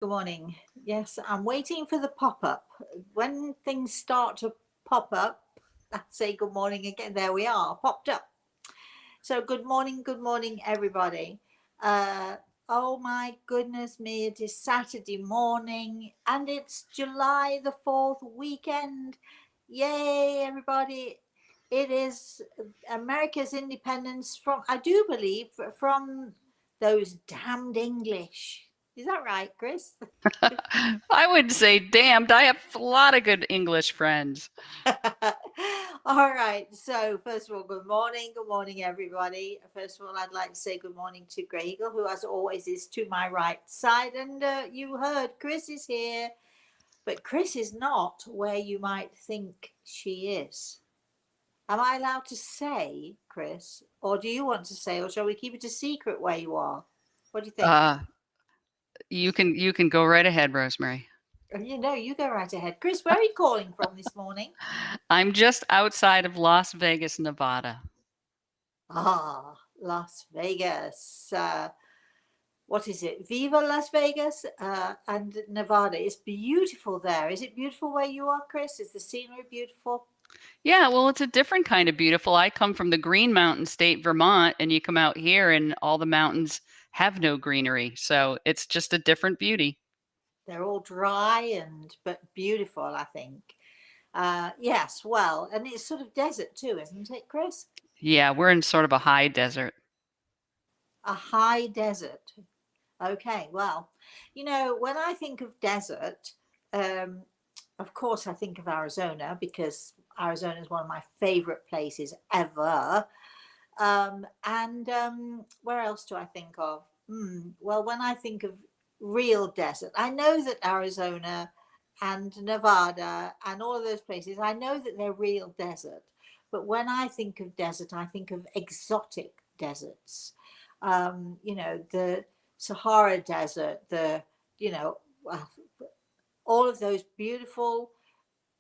Good morning. Yes, I'm waiting for the pop up. When things start to pop up, I say good morning again. There we are, popped up. So, good morning, everybody. Uh, oh my goodness me, it is Saturday morning and it's July the 4th weekend. Yay, everybody. It is America's independence from, I do believe, from those damned English. Is that right, Kris? I would say damned. I have a lot of good English friends. All right. So, first of all, good morning. Good morning, everybody. First of all, I'd like to say good morning to Grey Eagle, who, as always, is to my right side. And you heard Kris is here, but Kris is not where you might think she is. Am I allowed to say, Kris? Or do you want to say, or shall we keep it a secret where you are? What do you think? Uh, you can go right ahead, Rosemary. You go right ahead. Kris, where are you calling from this morning? I'm just outside of Las Vegas, Nevada. Ah, Las Vegas. What is it? Viva Las Vegas and Nevada. It's beautiful there. Is it beautiful where you are, Kris? Is the scenery beautiful? Yeah, well, it's a different kind of beautiful. I come from the Green Mountain State, Vermont, and you come out here and all the mountains have no greenery. So it's just a different beauty. They're all dry and but beautiful, I think. Yes, well, and it's sort of desert too, isn't it, Kris? Yeah, we're in sort of a high desert. A high desert. Okay, well, when I think of desert, um, of course I think of Arizona because Arizona is one of my favorite places ever. And where else do I think of? Well, when I think of real desert, I know that Arizona and Nevada and all of those places, I know that they're real desert. But when I think of desert, I think of exotic deserts. The Sahara Desert, you know, uh, all of those beautiful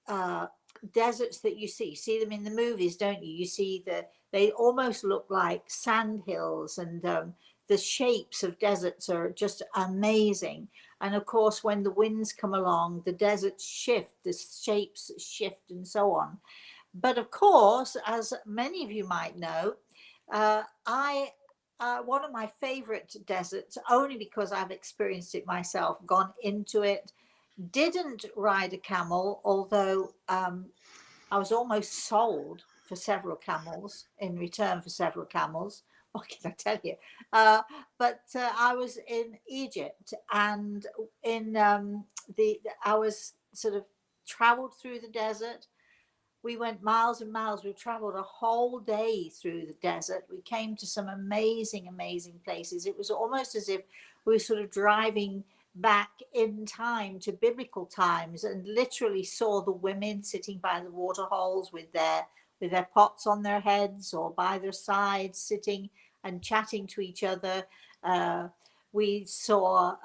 uh, deserts that you see. You see them in the movies, don't you? You see they almost look like sand hills, and the shapes of deserts are just amazing. And of course, when the winds come along, the deserts shift, the shapes shift, and so on. But of course, as many of you might know, I one of my favorite deserts, only because I've experienced it myself, gone into it, didn't ride a camel, although I was almost sold for several camels in return for several camels. What can I tell you? Uh, but I was in Egypt, and in the I was sort of traveled through the desert. We went miles and miles. We traveled a whole day through the desert. We came to some amazing, amazing places. It was almost as if we were sort of driving back in time to biblical times, and literally saw the women sitting by the water holes with their pots on their heads or by their sides, sitting and chatting to each other. Uh, we stopped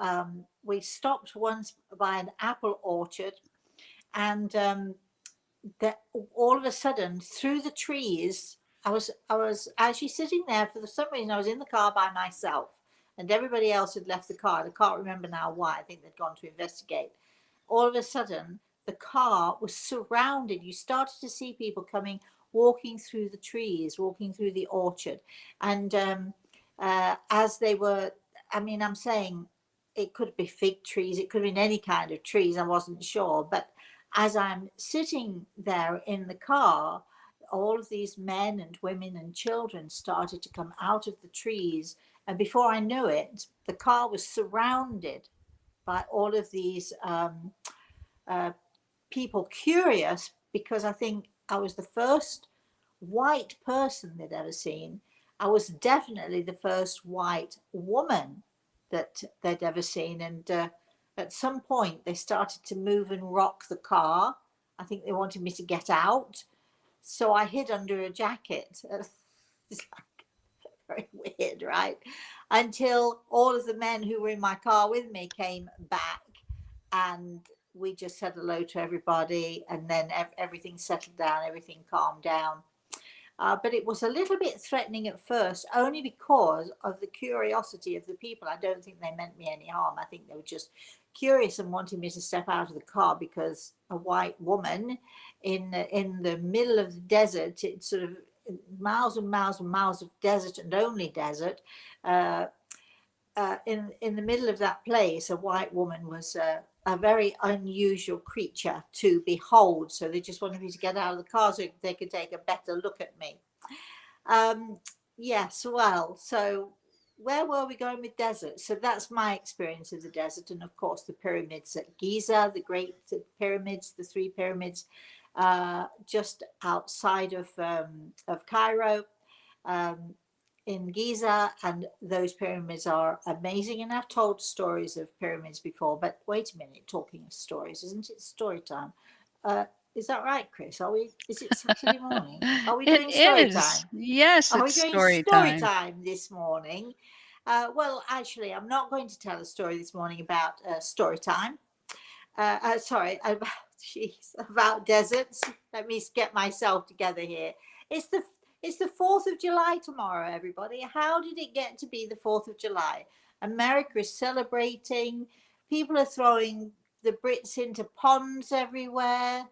once by an apple orchard, and that all of a sudden, through the trees, I was actually sitting there. For some reason, I was in the car by myself, and everybody else had left the car. I can't remember now why. I think they'd gone to investigate. All of a sudden, the car was surrounded. You started to see people coming, walking through the trees, walking through the orchard, and as they were, I mean, I'm saying it could be fig trees, it could have been any kind of trees. I wasn't sure, but as I'm sitting there in the car, all of these men and women and children started to come out of the trees. And before I knew it, the car was surrounded by all of these uh, people, curious because I think I was the first white person they'd ever seen. I was definitely the first white woman that they'd ever seen. And at some point, they started to move and rock the car. I think they wanted me to get out. So I hid under a jacket. It's like very weird, right? Until all of the men who were in my car with me came back, and we just said hello to everybody. And then everything settled down, everything calmed down. But it was a little bit threatening at first, only because of the curiosity of the people. I don't think they meant me any harm. I think they were just curious and wanted me to step out of the car, because a white woman in the middle of the desert, it's sort of miles and miles and miles of desert and only desert. In the middle of that place, a white woman was a very unusual creature to behold. So they just wanted me to get out of the car so they could take a better look at me. Yes, well, so where were we going with desert? So that's my experience of the desert. And of course, the pyramids at Giza, the great pyramids, the 3 pyramids, just outside of Cairo, in Giza, and those pyramids are amazing. And I've told stories of pyramids before, but wait a minute, talking of stories, isn't it story time? Is that right, Kris? Is it Saturday morning? Are we It doing story is. time? Yes, Are we it's doing story story time. time this morning? Well, actually, I'm not going to tell a story this morning about story time. Sorry, about deserts. Let me get myself together here. It's the it's the 4th of July tomorrow, everybody. How did it get to be the 4th of July? America is celebrating. People are throwing the Brits into ponds everywhere.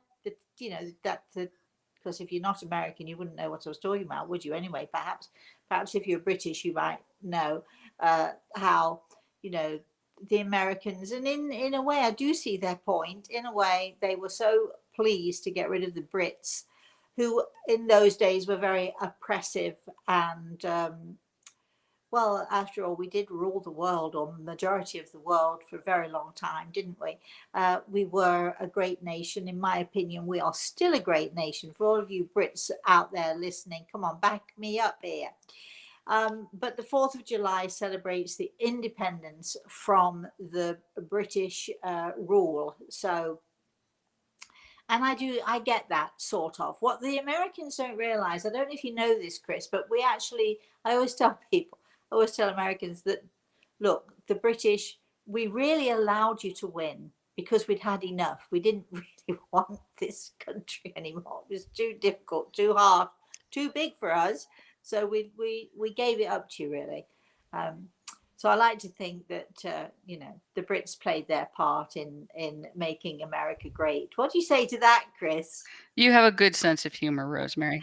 Because if you're not American, you wouldn't know what I was talking about, would you? Anyway, perhaps if you're British, you might know how, the Americans, and in a way I do see their point. In a way, they were so pleased to get rid of the Brits, who in those days were very oppressive. And well, after all, we did rule the world, or majority of the world, for a very long time, didn't we? We were a great nation. In my opinion, we are still a great nation. For all of you Brits out there listening, come on, back me up here. But the 4th of July celebrates the independence from the British rule. So, and I get that sort of. What the Americans don't realize, I don't know if you know this, Kris, but I always tell people, I always tell Americans that, look, the British, we really allowed you to win because we'd had enough. We didn't really want this country anymore. It was too difficult, too hard, too big for us. So we gave it up to you, really. So I like to think that the Brits played their part in making America great. What do you say to that, Kris? You have a good sense of humor, Rosemary.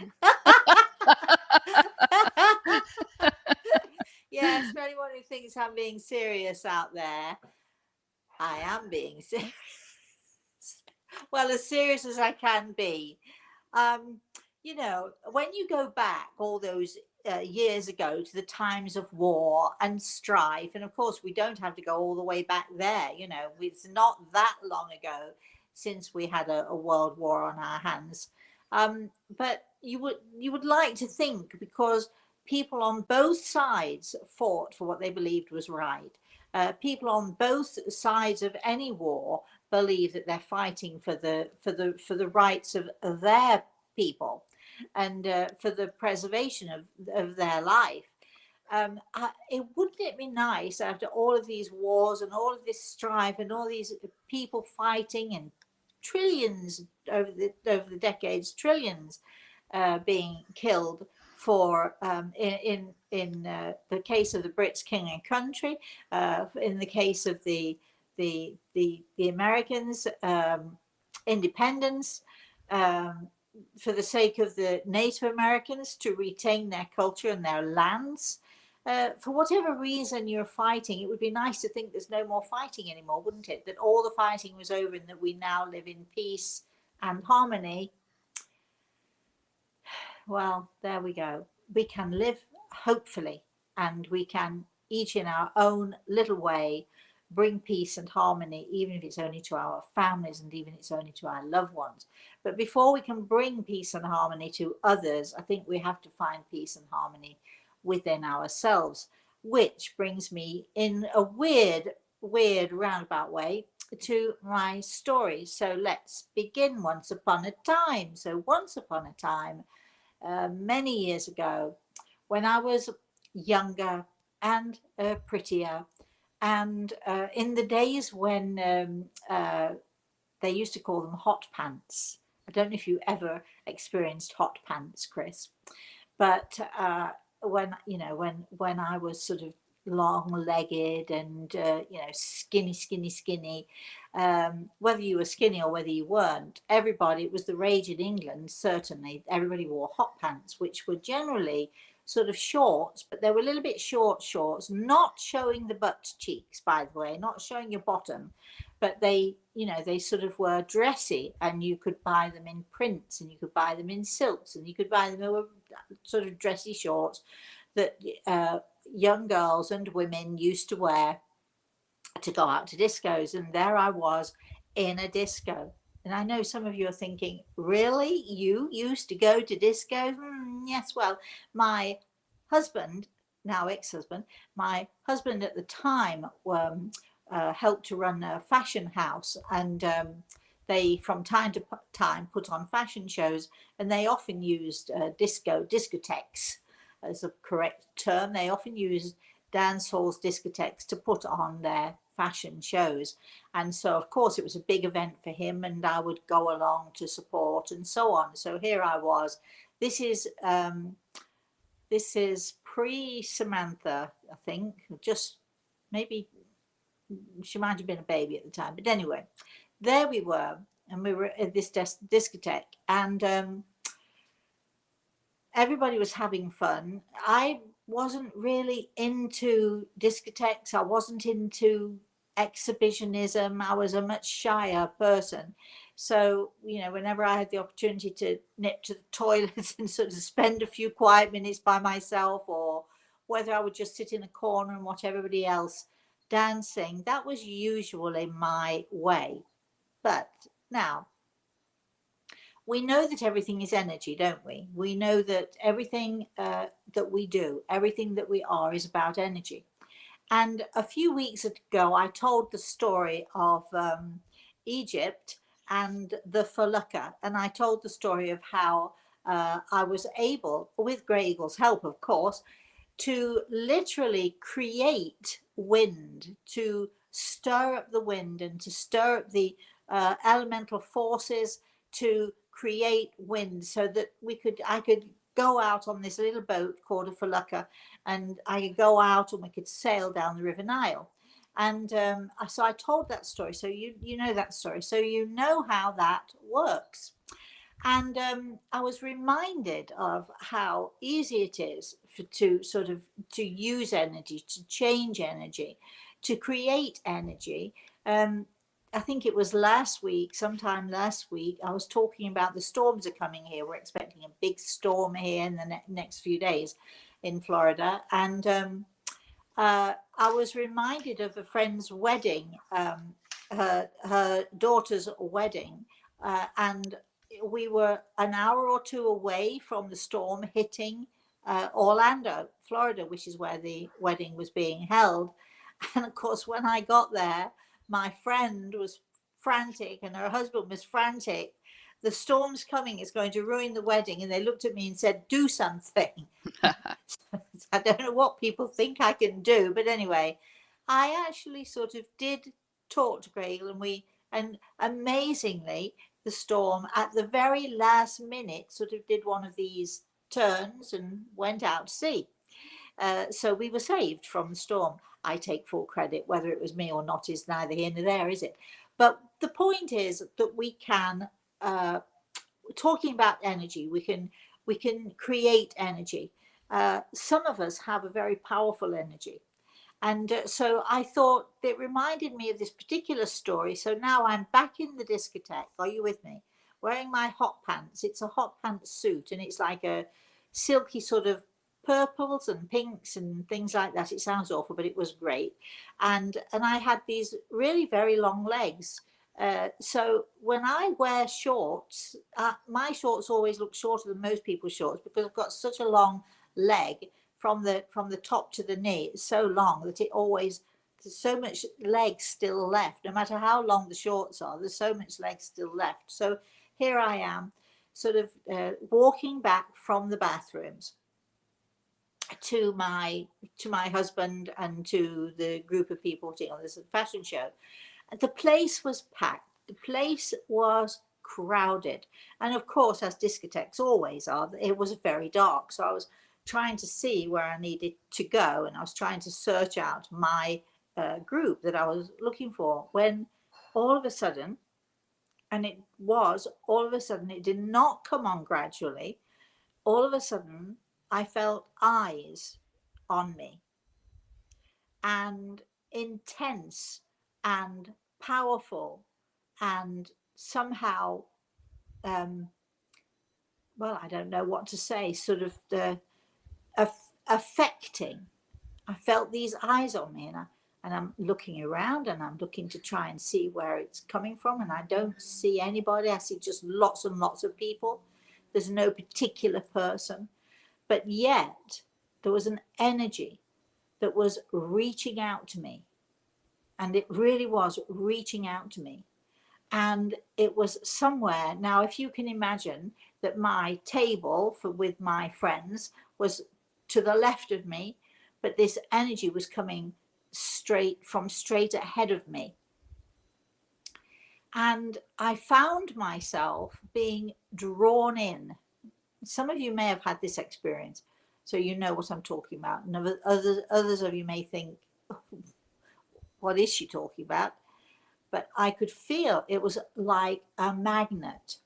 Yes, for anyone who thinks I'm being serious out there, I am being serious. Well, as serious as I can be. When you go back all those years ago to the times of war and strife, and of course we don't have to go all the way back there. It's not that long ago since we had a world war on our hands. But you would like to think, because people on both sides fought for what they believed was right. People on both sides of any war believe that they're fighting for the rights of their people, and for the preservation of their life. Wouldn't it be nice, after all of these wars and all of this strife and all these people fighting, and trillions over the decades, trillions being killed for in the case of the Brits, king and country, in the case of the Americans, independence, for the sake of the Native Americans to retain their culture and their lands. For whatever reason you're fighting, it would be nice to think there's no more fighting anymore, wouldn't it? That all the fighting was over and that we now live in peace and harmony. Well, there we go. We can live, hopefully, and we can, each in our own little way, bring peace and harmony, even if it's only to our families and even if it's only to our loved ones. But before we can bring peace and harmony to others, I think we have to find peace and harmony within ourselves, which brings me in a weird roundabout way to my story. So let's begin. Once upon a time. So once upon a time, many years ago, when I was younger and prettier, and in the days when they used to call them hot pants. I don't know if you ever experienced hot pants, Kris, but when when I was sort of long-legged and skinny, whether you were skinny or whether you weren't, everybody, it was the rage in England, certainly everybody wore hot pants, which were generally sort of shorts, but they were a little bit shorts, not showing the butt cheeks, by the way, not showing your bottom, but they sort of were dressy, and you could buy them in prints, and you could buy them in silks, and you could buy them in sort of dressy shorts that young girls and women used to wear to go out to discos. And there I was in a disco. And I know some of you are thinking, really? You used to go to discos? Yes, well, my husband, now ex-husband, my husband at the time helped to run a fashion house, and they from time to time put on fashion shows, and they often used discotheques as a correct term. They often used dance halls, discotheques to put on their fashion shows. And so, of course, it was a big event for him, and I would go along to support and so on. So here I was. This is pre-Samantha, I think. Just maybe she might have been a baby at the time. But anyway, there we were, and we were at this discotheque, and everybody was having fun. I wasn't really into discotheques. I wasn't into exhibitionism. I was a much shyer person. So, whenever I had the opportunity to nip to the toilet and sort of spend a few quiet minutes by myself, or whether I would just sit in a corner and watch everybody else dancing, that was usually my way. But now, we know that everything is energy, don't we? We know that everything that we do, everything that we are, is about energy. And a few weeks ago, I told the story of Egypt and the felucca. And I told the story of how I was able, with Grey Eagle's help, of course, to literally create wind, to stir up the wind and to stir up the elemental forces to create wind, so that I could go out on this little boat called a felucca, and I could go out and we could sail down the River Nile. And so I told that story. So you know that story. So you know how that works. And I was reminded of how easy it is to use energy, to change energy, to create energy. I think it was sometime last week, I was talking about the storms are coming here. We're expecting a big storm here in the next few days in Florida. And I was reminded of a friend's wedding, her daughter's wedding, and we were an hour or two away from the storm hitting Orlando, Florida, which is where the wedding was being held. And of course, when I got there, my friend was frantic and her husband was frantic. The storm's coming, it's going to ruin the wedding. And they looked at me and said, do something. I don't know what people think I can do, but anyway, I actually sort of did talk to Greg, and amazingly, the storm at the very last minute sort of did one of these turns and went out to sea. So we were saved from the storm. I take full credit. Whether it was me or not is neither here nor there, is it? But the point is that we can, talking about energy, we can create energy. Some of us have a very powerful energy. And so I thought it reminded me of this particular story. So now I'm back in the discotheque. Are you with me? Wearing my hot pants. It's a hot pants suit, and it's like a silky sort of purples and pinks and things like that. It sounds awful, but it was great. And I had these really very long legs. So when I wear shorts, my shorts always look shorter than most people's shorts because I've got such a long leg from the top to the knee. It's so long that there's so much leg still left. No matter how long the shorts are, there's so much leg still left. So here I am, sort of walking back from the bathrooms to my husband and to the group of people putting on this fashion show. The place was packed. The place was crowded. And of course, as discotheques always are, it was very dark. So I was trying to see where I needed to go, and I was trying to search out my group that I was looking for, when all of a sudden, and it was all of a sudden, it did not come on gradually. All of a sudden, I felt eyes on me, and intense and powerful, and somehow, well, I don't know what to say, sort of affecting. I felt these eyes on me, and I'm looking around, and I'm looking to try and see where it's coming from, and I don't see anybody. I see just lots and lots of people. There's no particular person, but yet there was an energy that was reaching out to me, and it really was reaching out to me. And it was somewhere. Now, if you can imagine that my table with my friends was to the left of me, but this energy was coming straight ahead of me. And I found myself being drawn in. Some of you may have had this experience, so you know what I'm talking about. And others of you may think, what is she talking about? But I could feel it was like a magnet.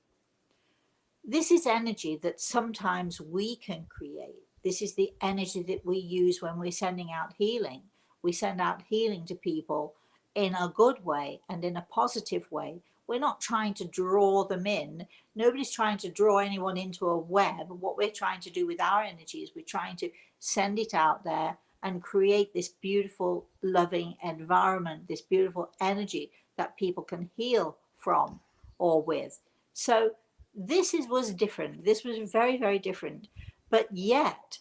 This is energy that sometimes we can create. This is the energy that we use when we're sending out healing. We send out healing to people in a good way and in a positive way. We're not trying to draw them in. Nobody's trying to draw anyone into a web. What we're trying to do with our energy is we're trying to send it out there and create this beautiful, loving environment, this beautiful energy that people can heal from or with. So was different. This was very, very different. But yet,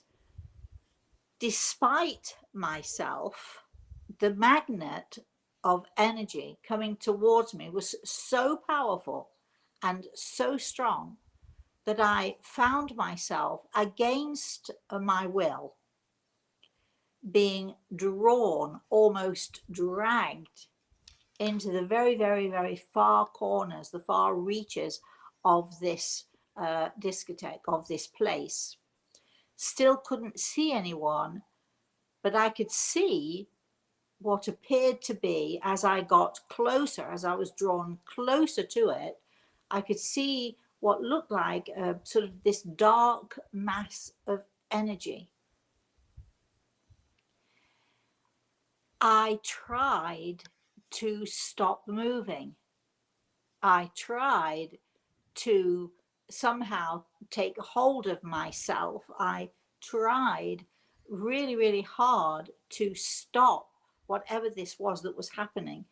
despite myself, the magnet of energy coming towards me was so powerful and so strong that I found myself, against my will, being drawn, almost dragged into the very, very, very far corners, the far reaches of this discotheque, of this place. Still couldn't see anyone, but I could see what appeared to be, as I got closer, as I was drawn closer to it, I could see what looked like sort of this dark mass of energy. I tried to stop moving. I tried to somehow take hold of myself. I tried really, really hard to stop whatever this was that was happening,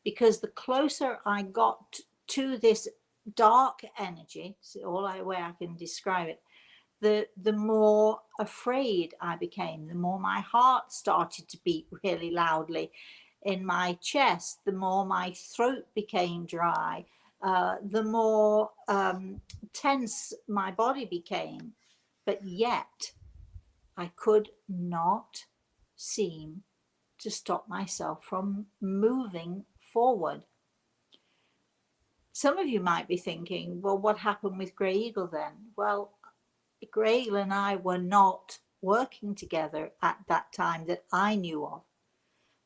because the closer I got to this dark energy, it's the only way I can describe it, the more afraid I became, the more my heart started to beat really loudly in my chest, the more my throat became dry, the more tense my body became. But yet I could not seem to stop myself from moving forward. Some of you might be thinking, well, what happened with Grey Eagle then? Well, Grey Eagle and I were not working together at that time that I knew of.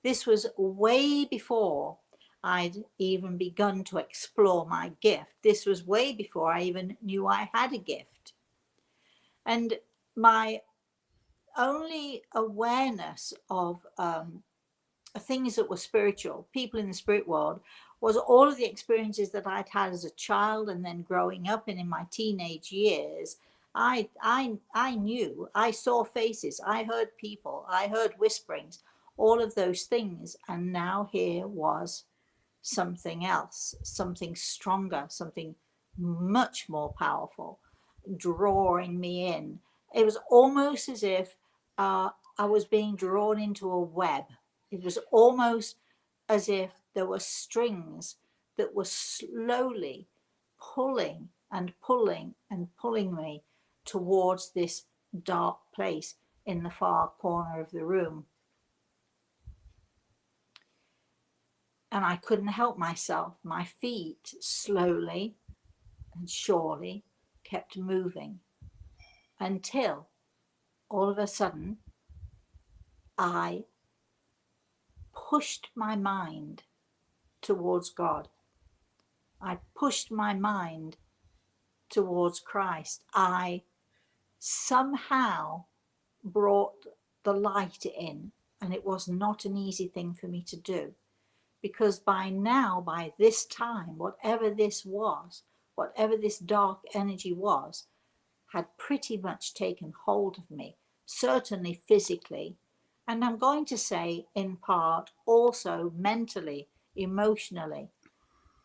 This was way before I'd even begun to explore my gift. This was way before I even knew I had a gift. And my only awareness of things that were spiritual, people in the spirit world, was all of the experiences that I'd had as a child, and then growing up and in my teenage years. I knew, I saw faces, I heard people, I heard whisperings, all of those things. And now here was something else, something stronger, something much more powerful, drawing me in. It was almost as if I was being drawn into a web. It was almost as if there were strings that were slowly pulling and pulling and pulling me towards this dark place in the far corner of the room. And I couldn't help myself. My feet slowly and surely kept moving until all of a sudden I pushed my mind towards God. I pushed my mind towards Christ. I somehow brought the light in, and it was not an easy thing for me to do, because by now, by this time, whatever this was, whatever this dark energy was, had pretty much taken hold of me, certainly physically, and I'm going to say in part also mentally, emotionally.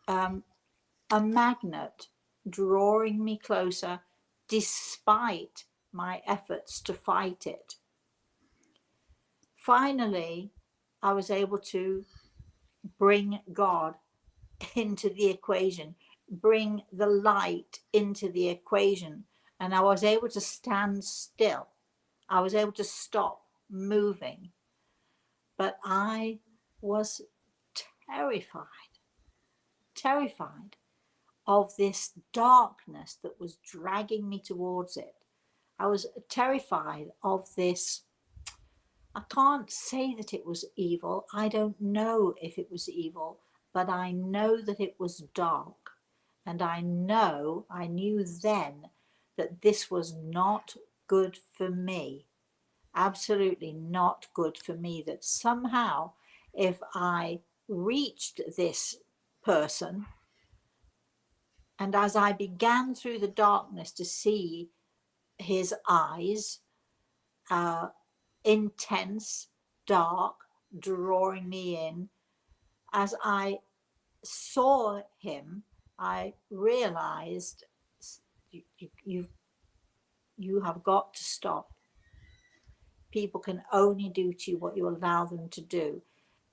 A magnet drawing me closer despite my efforts to fight it. Finally, I was able to bring God into the equation, bring the light into the equation, and I was able to stand still. I was able to stop moving, but I was terrified, terrified of this darkness that was dragging me towards it. I was terrified of this. I can't say that it was evil. I don't know if it was evil, but I know that it was dark. And I knew then that this was not good for me. Absolutely not good for me. That somehow, if I reached this person, and as I began through the darkness to see his eyes, intense, dark, drawing me in, as I saw him, I realized you have got to stop. People can only do to you what you allow them to do.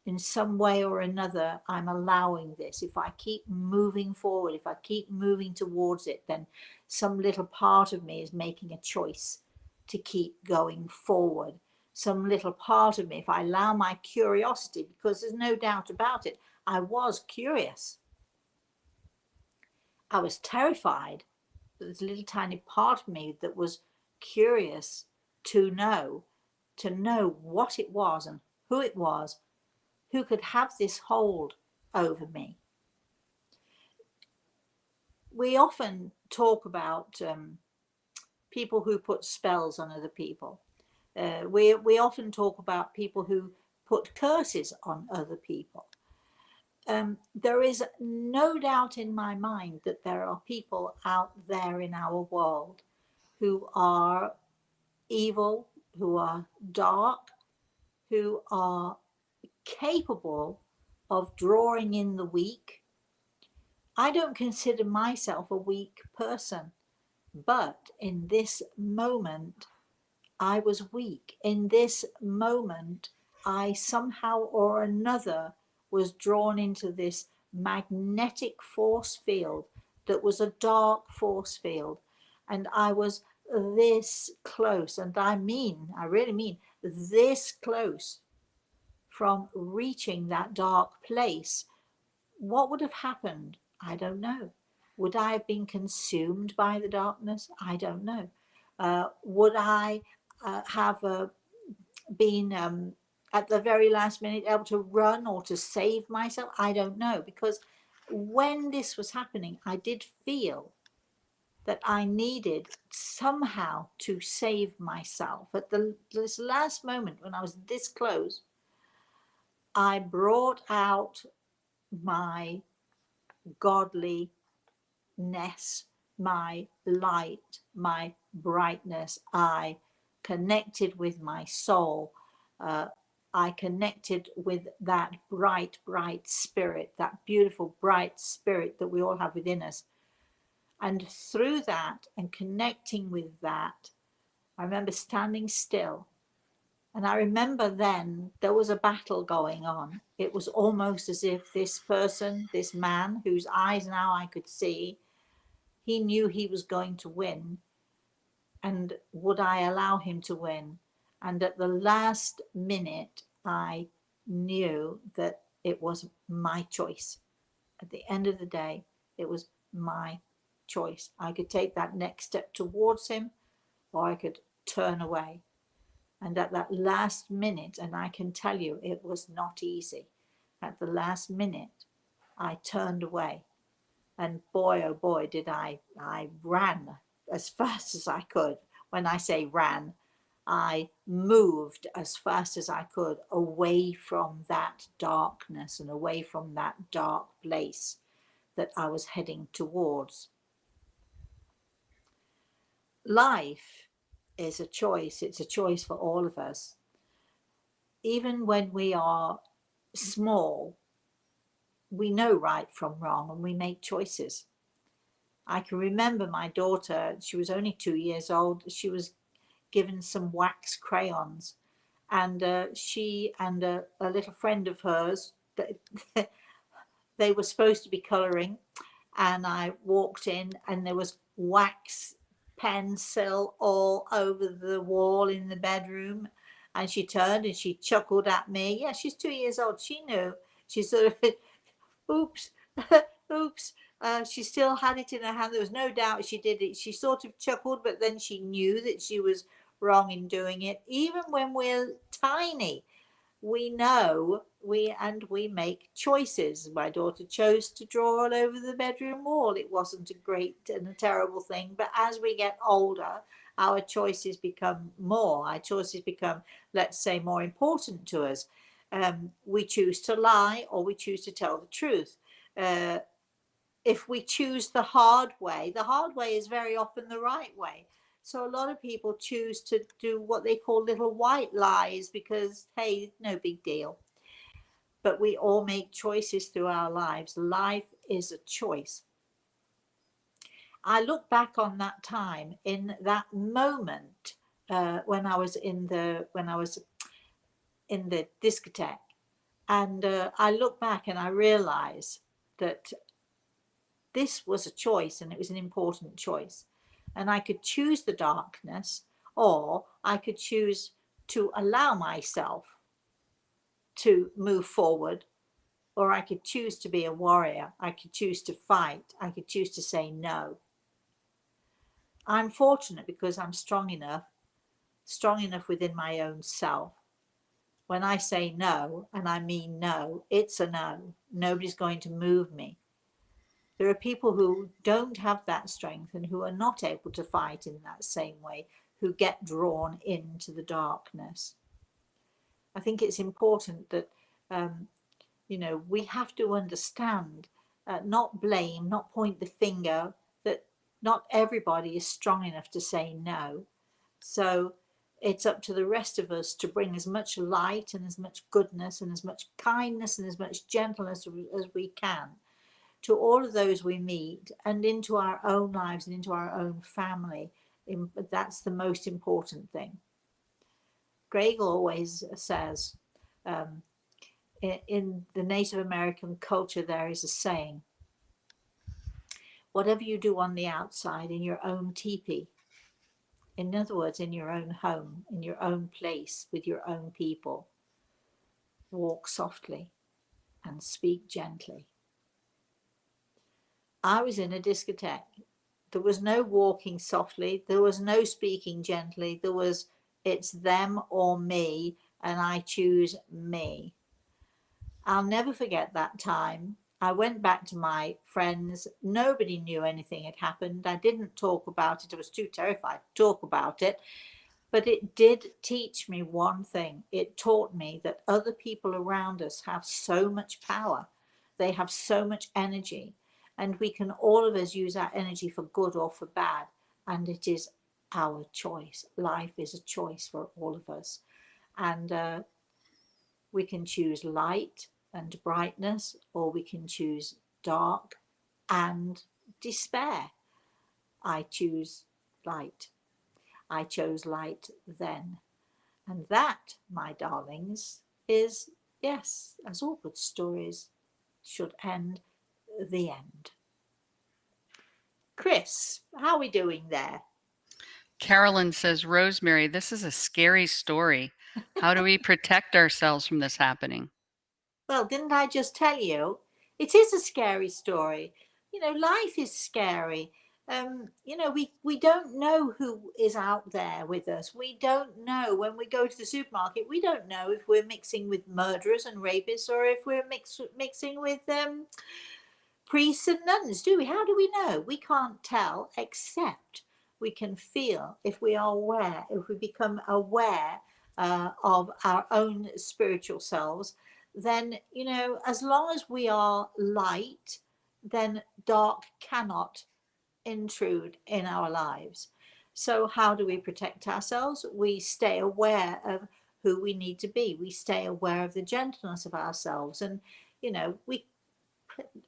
In some way or another, I'm allowing this. If I keep moving forward, if I keep moving towards it, then some little part of me is making a choice to keep going forward. Some little part of me, if I allow my curiosity, because there's no doubt about it, I was curious. I was terrified, but there's a little tiny part of me that was curious to know what it was and who it was who could have this hold over me. We often talk about people who put spells on other people. We often talk about people who put curses on other people. There is no doubt in my mind that there are people out there in our world who are evil, who are dark, who are capable of drawing in the weak. I don't consider myself a weak person, but in this moment, I was weak. In this moment, I somehow or another was drawn into this magnetic force field that was a dark force field. And I was this close, and I really mean this close from reaching that dark place. What would have happened? I don't know. Would I have been consumed by the darkness? I don't know. Would I have been at the very last minute able to run or to save myself? I don't know, because when this was happening, I did feel that I needed somehow to save myself. At this last moment when I was this close, I brought out my godliness, my light, my brightness. I connected with my soul. I connected with that bright, bright spirit, that beautiful, bright spirit that we all have within us. And through that and connecting with that, I remember standing still. And I remember then there was a battle going on. It was almost as if this person, this man, whose eyes now I could see, he knew he was going to win. And would I allow him to win? And at the last minute, I knew that it was my choice. At the end of the day, it was my choice. I could take that next step towards him, or I could turn away. And at that last minute, and I can tell you it was not easy, at the last minute, I turned away. And boy, oh boy, did I ran as fast as I could. When I say ran, I moved as fast as I could away from that darkness and away from that dark place that I was heading towards. Life is a choice. It's a choice for all of us. Even when we are small, we know right from wrong and we make choices. I can remember my daughter, she was only 2 years old. She was given some wax crayons, and she and a little friend of hers, they were supposed to be colouring, and I walked in and there was wax pencil all over the wall in the bedroom, and she turned and she chuckled at me. Yeah, she's 2 years old. She knew. She sort of, oops, oops. She still had it in her hand. There was no doubt she did it. She sort of chuckled, but then she knew that she was wrong in doing it. Even when we're tiny, we know we make choices. My daughter chose to draw all over the bedroom wall. It wasn't a great and a terrible thing, but as we get older, our choices become more. Our choices become, let's say, more important to us. We choose to lie or we choose to tell the truth. If we choose the hard way is very often the right way. So a lot of people choose to do what they call little white lies because, hey, no big deal. But we all make choices through our lives. Life is a choice. I look back on that time, in that moment, when I was in the discotheque, and I look back and I realize that this was a choice, and it was an important choice. And I could choose the darkness, or I could choose to allow myself to move forward, or I could choose to be a warrior. I could choose to fight. I could choose to say no. I'm fortunate because I'm strong enough within my own self. When I say no, and I mean no, it's a no. Nobody's going to move me. There are people who don't have that strength and who are not able to fight in that same way, who get drawn into the darkness. I think it's important that, we have to understand, not blame, not point the finger, that not everybody is strong enough to say no. So it's up to the rest of us to bring as much light and as much goodness and as much kindness and as much gentleness as we can to all of those we meet, and into our own lives and into our own family. That's the most important thing. Greg always says, in the Native American culture, there is a saying, whatever you do on the outside in your own teepee, in other words, in your own home, in your own place, with your own people, walk softly and speak gently. I was in a discotheque. There was no walking softly. There was no speaking gently. There was, it's them or me, and I choose me. I'll never forget that time. I went back to my friends. Nobody knew anything had happened. I didn't talk about it. I was too terrified to talk about it. But it did teach me one thing. It taught me that other people around us have so much power. They have so much energy. And we can, all of us, use our energy for good or for bad. And it is our choice. Life is a choice for all of us. And we can choose light and brightness, or we can choose dark and despair. I choose light. I chose light then. And that, my darlings, is, yes, as all good stories should end, the end. Kris, how are we doing there? Carolyn says, Rosemary, this is a scary story. How do we protect ourselves from this happening? Well, didn't I just tell you? It is a scary story. Life is scary. we don't know who is out there with us. We don't know when we go to the supermarket. We don't know if we're mixing with murderers and rapists or if we're mixing with priests and nuns, do we? How do we know? We can't tell, except we can feel if we are aware, if we become aware of our own spiritual selves, then, as long as we are light, then dark cannot intrude in our lives. So, how do we protect ourselves? We stay aware of who we need to be. We stay aware of the gentleness of ourselves. And,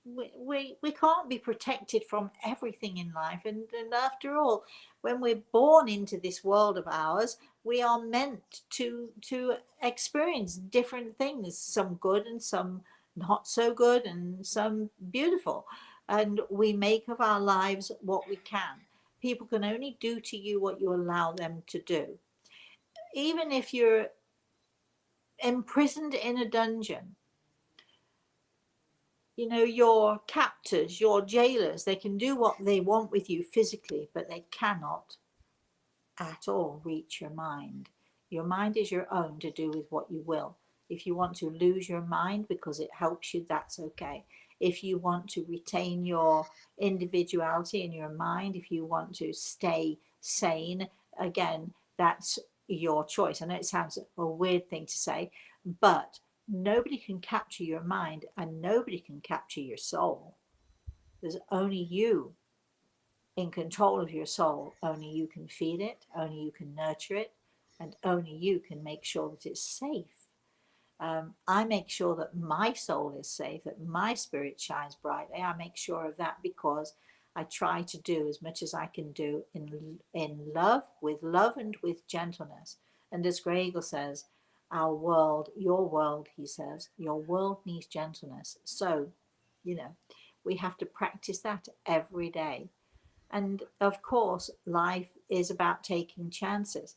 we can't be protected from everything in life. And after all, when we're born into this world of ours, we are meant to experience different things, some good and some not so good and some beautiful. And we make of our lives what we can. People can only do to you what you allow them to do. Even if you're imprisoned in a dungeon, your captors, your jailers, they can do what they want with you physically, but they cannot at all reach your mind. Your mind is your own to do with what you will. If you want to lose your mind because it helps you, that's okay. If you want to retain your individuality in your mind, if you want to stay sane, again, that's your choice. I know it sounds a weird thing to say, but nobody can capture your mind and nobody can capture your soul. There's only you in control of your soul. Only you can feed it, only you can nurture it, and only you can make sure that it's safe. I make sure that my soul is safe, that my spirit shines brightly. I make sure of that because I try to do as much as I can do in love and with gentleness. And as Grey Eagle says, our world, your world, he says, your world needs gentleness. So, we have to practice that every day. And of course, life is about taking chances.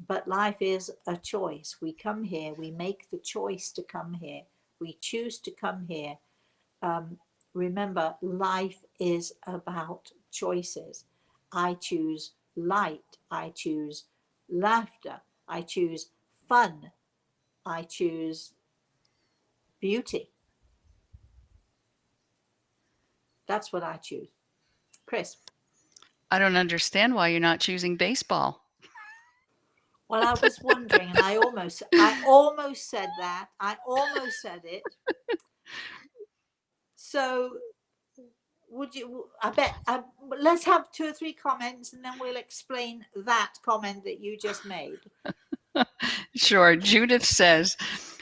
But life is a choice. We come here, we make the choice to come here, we choose to come here. Remember, life is about choices. I choose light, I choose laughter, I choose fun, I choose beauty. That's what I choose. Kris. I don't understand why you're not choosing baseball. Well, I was wondering, and I almost said that. I almost said it. So, would you? I bet. Let's have 2 or 3 comments, and then we'll explain that comment that you just made. Sure. Judith says,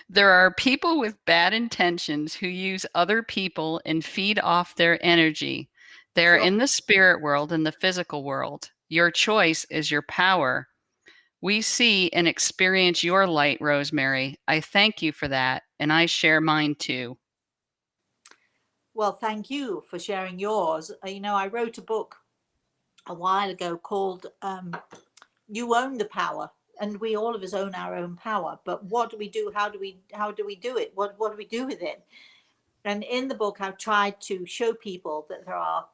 there are people with bad intentions who use other people and feed off their energy. They're Sure. in the spirit world and the physical world. Your choice is your power. We see and experience your light, Rosemary. I thank you for that, and I share mine too. Well, thank you for sharing yours. I wrote a book a while ago called "You Own the Power," and we all of us own our own power. But what do we do? How do we do it? What do we do with it? And in the book, I've tried to show people that there are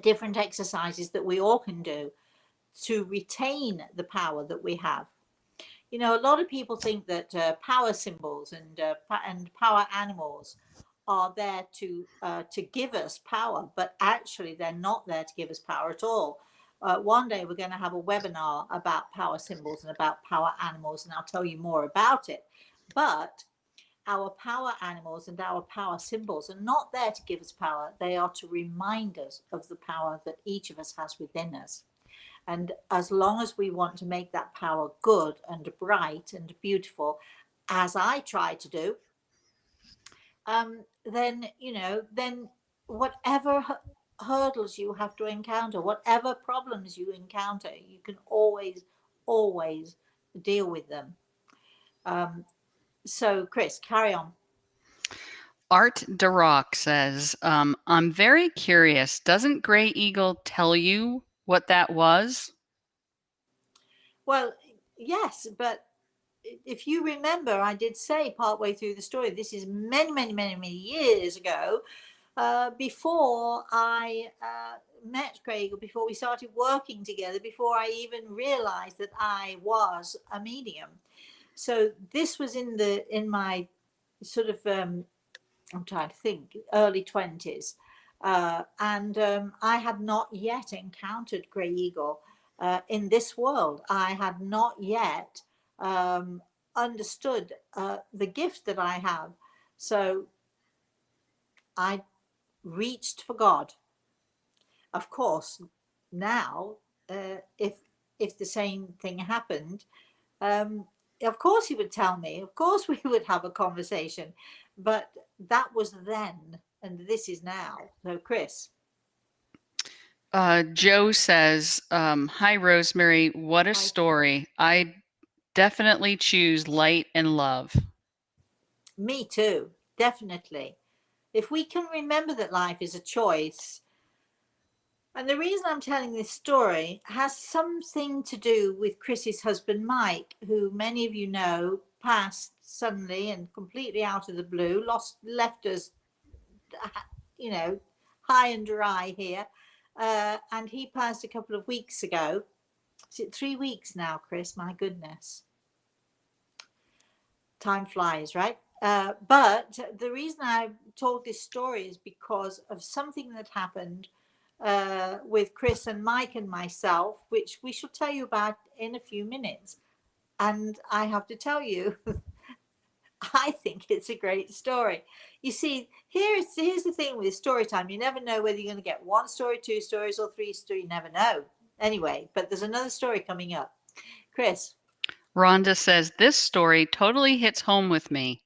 different exercises that we all can do to retain the power that we have. A lot of people think that power symbols and power animals are there to give us power, but actually they're not there to give us power at all. One day we're going to have a webinar about power symbols and about power animals, and I'll tell you more about it. But our power animals and our power symbols are not there to give us power. They are to remind us of the power that each of us has within us. And as long as we want to make that power good and bright and beautiful, as I try to do, then whatever hurdles you have to encounter, whatever problems you encounter, you can always deal with them. So, Kris, carry on. Art DeRock says, I'm very curious. Doesn't Grey Eagle tell you what that was? Well, yes, but if you remember, I did say partway through the story, this is many, many, many, many years ago. before I met Craig, or before we started working together, before I even realized that I was a medium. So this was in my sort of I'm trying to think, early 20s. And I had not yet encountered Grey Eagle in this world. I had not yet understood the gift that I have. So I reached for God. Of course, now, if the same thing happened, of course he would tell me. Of course we would have a conversation. But that was then, and this is now. So, Kris. Joe says, "Hi, Rosemary. What a Hi. story. I definitely choose light and love." Me too, definitely. If we can remember that life is a choice, and the reason I'm telling this story has something to do with Chris's husband, Mike, who many of you know passed suddenly and completely out of the blue, left us, you know, high and dry here. And he passed a couple of weeks ago. Is it 3 weeks now, Kris? My goodness. Time flies, right? But the reason I told this story is because of something that happened with Kris and Mike and myself, which we shall tell you about in a few minutes. And I have to tell you, I think it's a great story. You see, here's the thing with story time. You never know whether you're going to get one story, two stories, or three stories. You never know. Anyway, but there's another story coming up. Kris. Rhonda says, "This story totally hits home with me.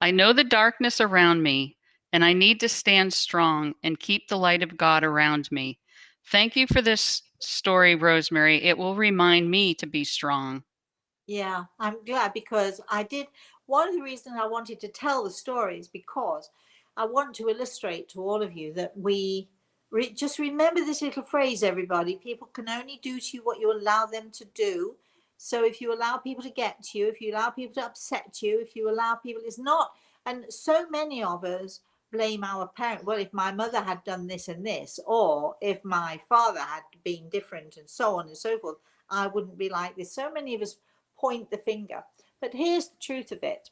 I know the darkness around me, and I need to stand strong and keep the light of God around me. Thank you for this story, Rosemary. It will remind me to be strong." Yeah, I'm glad because I did. One of the reasons I wanted to tell the story is because I want to illustrate to all of you that just remember this little phrase, everybody. People can only do to you what you allow them to do. So if you allow people to get to you, if you allow people to upset you, if you allow people, it's not. And so many of us blame our parent. Well, if my mother had done this and this, or if my father had been different, and so on and so forth, I wouldn't be like this. So many of us point the finger. But here's the truth of it.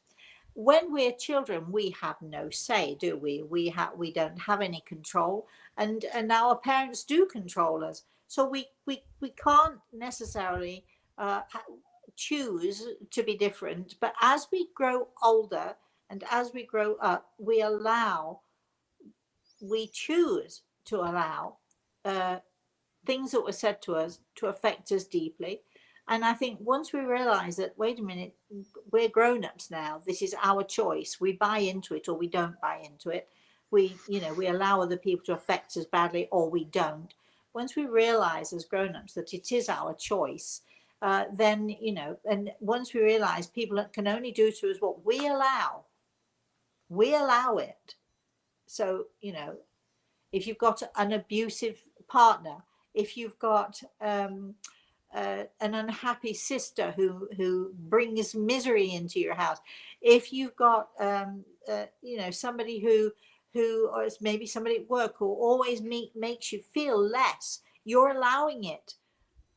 When we're children, we have no say, do we? We don't have any control, and our parents do control us. So we can't necessarily choose to be different. But as we grow older and as we grow up, we choose to allow things that were said to us to affect us deeply. And I think once we realize that, wait a minute, we're grown-ups now, this is our choice, we buy into it or we don't buy into it. We allow other people to affect us badly or we don't. Once we realize as grown-ups that it is our choice, then, and once we realize people can only do to us what we allow it. So, if you've got an abusive partner, if you've got an unhappy sister who brings misery into your house, if you've got somebody who or it's maybe somebody at work who always makes you feel less, you're allowing it,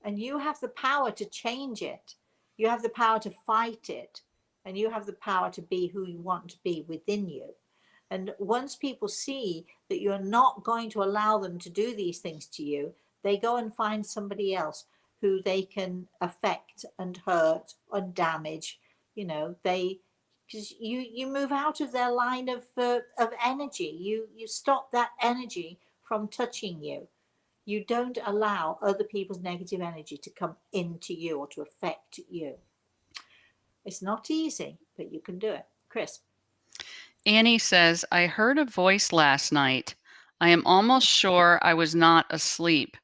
and you have the power to change it. You have the power to fight it, and you have the power to be who you want to be within you. And once people see that you're not going to allow them to do these things to you, they go and find somebody else who they can affect and hurt and damage. Because you move out of their line of energy. You stop that energy from touching you. You don't allow other people's negative energy to come into you or to affect you. It's not easy, but you can do it. Kris. Annie says, "I heard a voice last night. I am almost sure I was not asleep.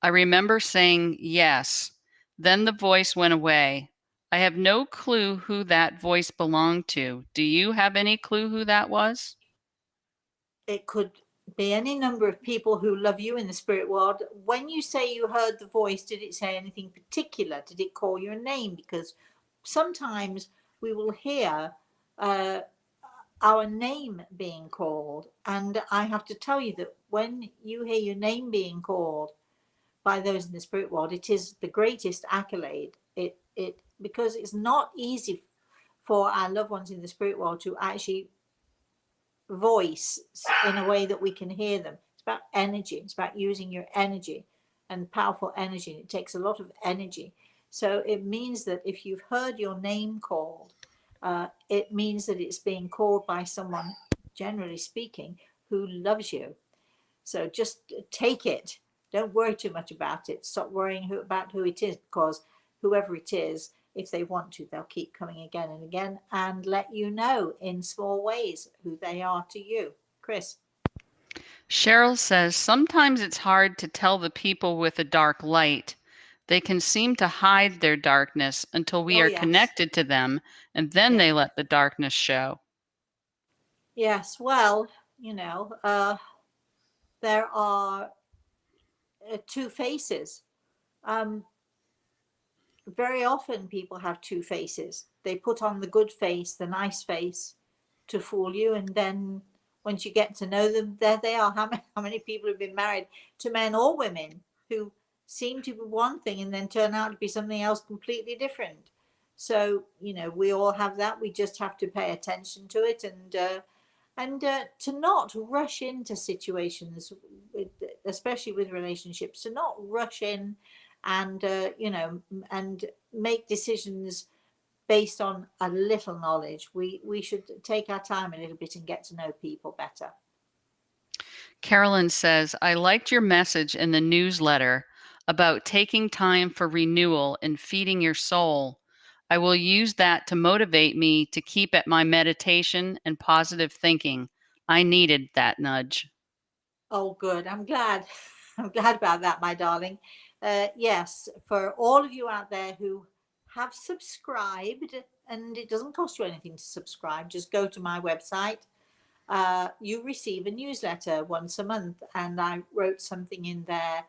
I remember saying yes. Then the voice went away. I have no clue who that voice belonged to. Do you have any clue who that was?" It could be any number of people who love you in the spirit world. When you say you heard the voice, did it say anything particular? Did it call your name? Because sometimes we will hear our name being called. And I have to tell you that when you hear your name being called by those in the spirit world, it is the greatest accolade. It because it's not easy for our loved ones in the spirit world to actually voice in a way that we can hear them. It's about energy. It's about using your energy and powerful energy. It takes a lot of energy. So it means that if you've heard your name called, it means that it's being called by someone, generally speaking, who loves you. So just take it. Don't worry too much about it. Stop worrying about who it is, because whoever it is, if they want to, they'll keep coming again and again and let you know in small ways who they are to you. Kris. Cheryl says, sometimes it's hard to tell the people with a dark light. They can seem to hide their darkness until we Oh, are yes. connected to them, and then Yeah. they let the darkness show. Yes. Well, there are two faces. Um, Very often people have two faces. They put on the good face, the nice face, to fool you, and then once you get to know them, there they are. How many people have been married to men or women who seem to be one thing and then turn out to be something else completely different? So we all have that. We just have to pay attention to it, and to not rush into situations, especially with relationships, to not rush in and and make decisions based on a little knowledge. We should take our time a little bit and get to know people better. Carolyn says, I liked your message in the newsletter about taking time for renewal and feeding your soul. I will use that to motivate me to keep at my meditation and positive thinking. I needed that nudge. Oh, good. I'm glad. I'm glad about that, my darling. Yes, for all of you out there who have subscribed, and it doesn't cost you anything to subscribe, just go to my website. You receive a newsletter once a month, and I wrote something in there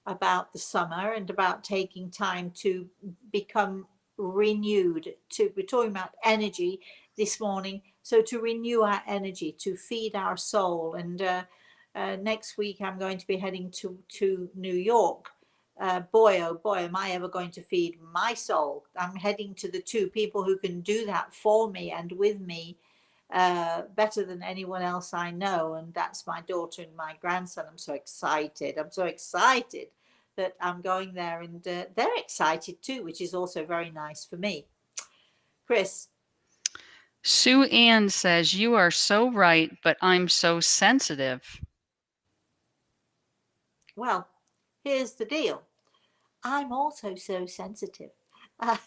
about the summer and about taking time to become renewed. We're talking about energy this morning, so to renew our energy, to feed our soul. And next week I'm going to be heading to New York. Boy, oh boy, am I ever going to feed my soul. I'm heading to the two people who can do that for me and with me better than anyone else I know, and that's my daughter and my grandson. I'm so excited. I'm so excited that I'm going there, and they're excited too, which is also very nice for me. Kris. Sue Ann says, you are so right, but I'm so sensitive. Well, here's the deal. I'm also so sensitive.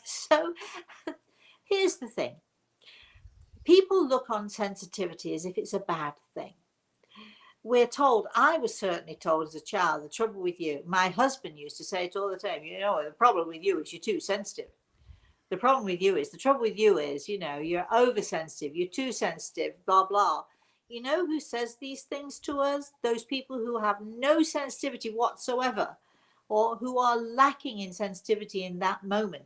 So here's the thing. People look on sensitivity as if it's a bad thing. We're told, I was certainly told as a child, the trouble with you, my husband used to say it all the time, the problem with you is you're too sensitive. The trouble with you is, you're oversensitive, you're too sensitive, blah, blah. You know who says these things to us? Those people who have no sensitivity whatsoever, or who are lacking in sensitivity in that moment.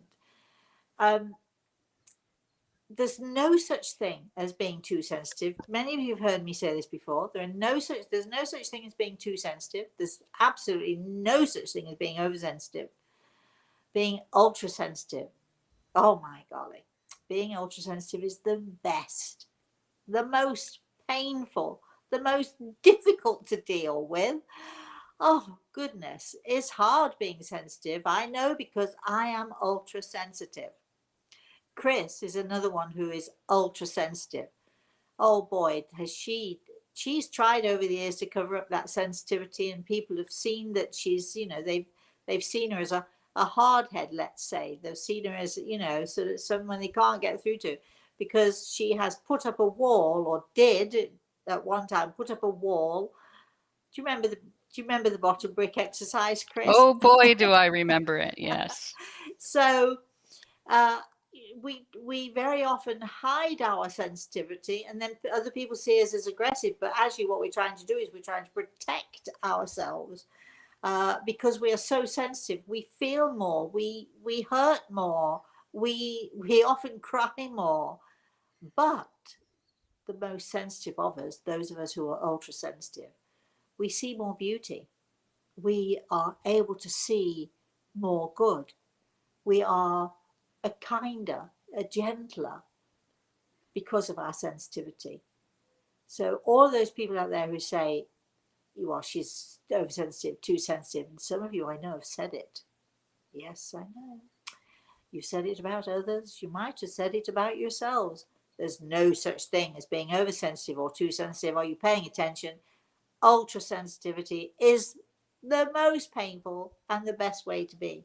There's no such thing as being too sensitive. Many of you have heard me say this before. There's no such thing as being too sensitive. There's absolutely no such thing as being oversensitive. Being ultra sensitive. Oh my golly. Being ultra sensitive is the best, the most painful, the most difficult to deal with. Oh goodness, it's hard being sensitive. I know, because I am ultra sensitive. Kris is another one who is ultra sensitive. Oh boy, she's tried over the years to cover up that sensitivity, and people have seen that she's, they've seen her as a hard head, let's say. They've seen her as, sort of someone they can't get through to, because she has put up a wall, or did at one time put up a wall. Do you remember the bottom brick exercise, Kris? Oh boy, do I remember it. Yes. So uh, we very often hide our sensitivity, and then other people see us as aggressive. But actually, what we're trying to do is we're trying to protect ourselves, because we are so sensitive. We feel more. We hurt more. We often cry more. But the most sensitive of us, those of us who are ultra sensitive, we see more beauty. We are able to see more good. We are a kinder, a gentler because of our sensitivity. So all those people out there who say, well, she's oversensitive, too sensitive, and some of you I know have said it. Yes, I know. You said it about others. You might have said it about yourselves. There's no such thing as being oversensitive or too sensitive. Are you paying attention? Ultra sensitivity is the most painful and the best way to be,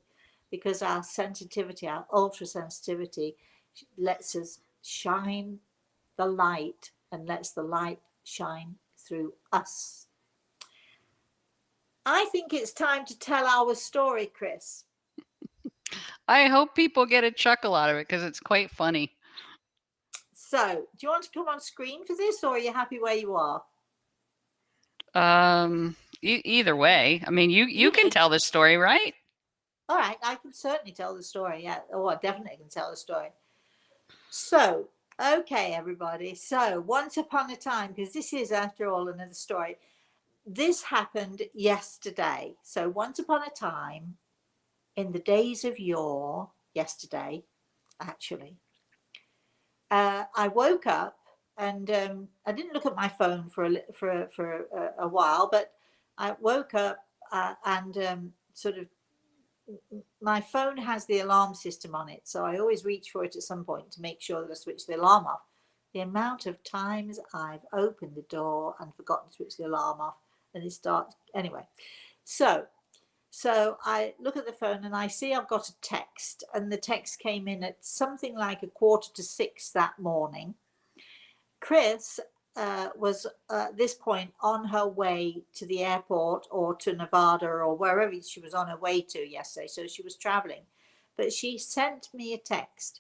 because our sensitivity, our ultra sensitivity, lets us shine the light and lets the light shine through us. I think it's time to tell our story, Kris. I hope people get a chuckle out of it because it's quite funny. So, do you want to come on screen for this, or are you happy where you are? Either way, I mean, you can tell the story, right? All right, I can certainly tell the story. Yeah, oh, I definitely can tell the story. So, okay, everybody. So, once upon a time, because this is, after all, another story. This happened yesterday. So, once upon a time, in the days of yore, yesterday, actually, I woke up and I didn't look at my phone for a while, but I woke up and sort of, my phone has the alarm system on it, so I always reach for it at some point to make sure that I switch the alarm off. The amount of times I've opened the door and forgotten to switch the alarm off, and it starts anyway. So I look at the phone and I see I've got a text, and the text came in at something like 5:45 that morning. Kris was at this point on her way to the airport or to Nevada or wherever she was on her way to yesterday. So she was traveling, but she sent me a text.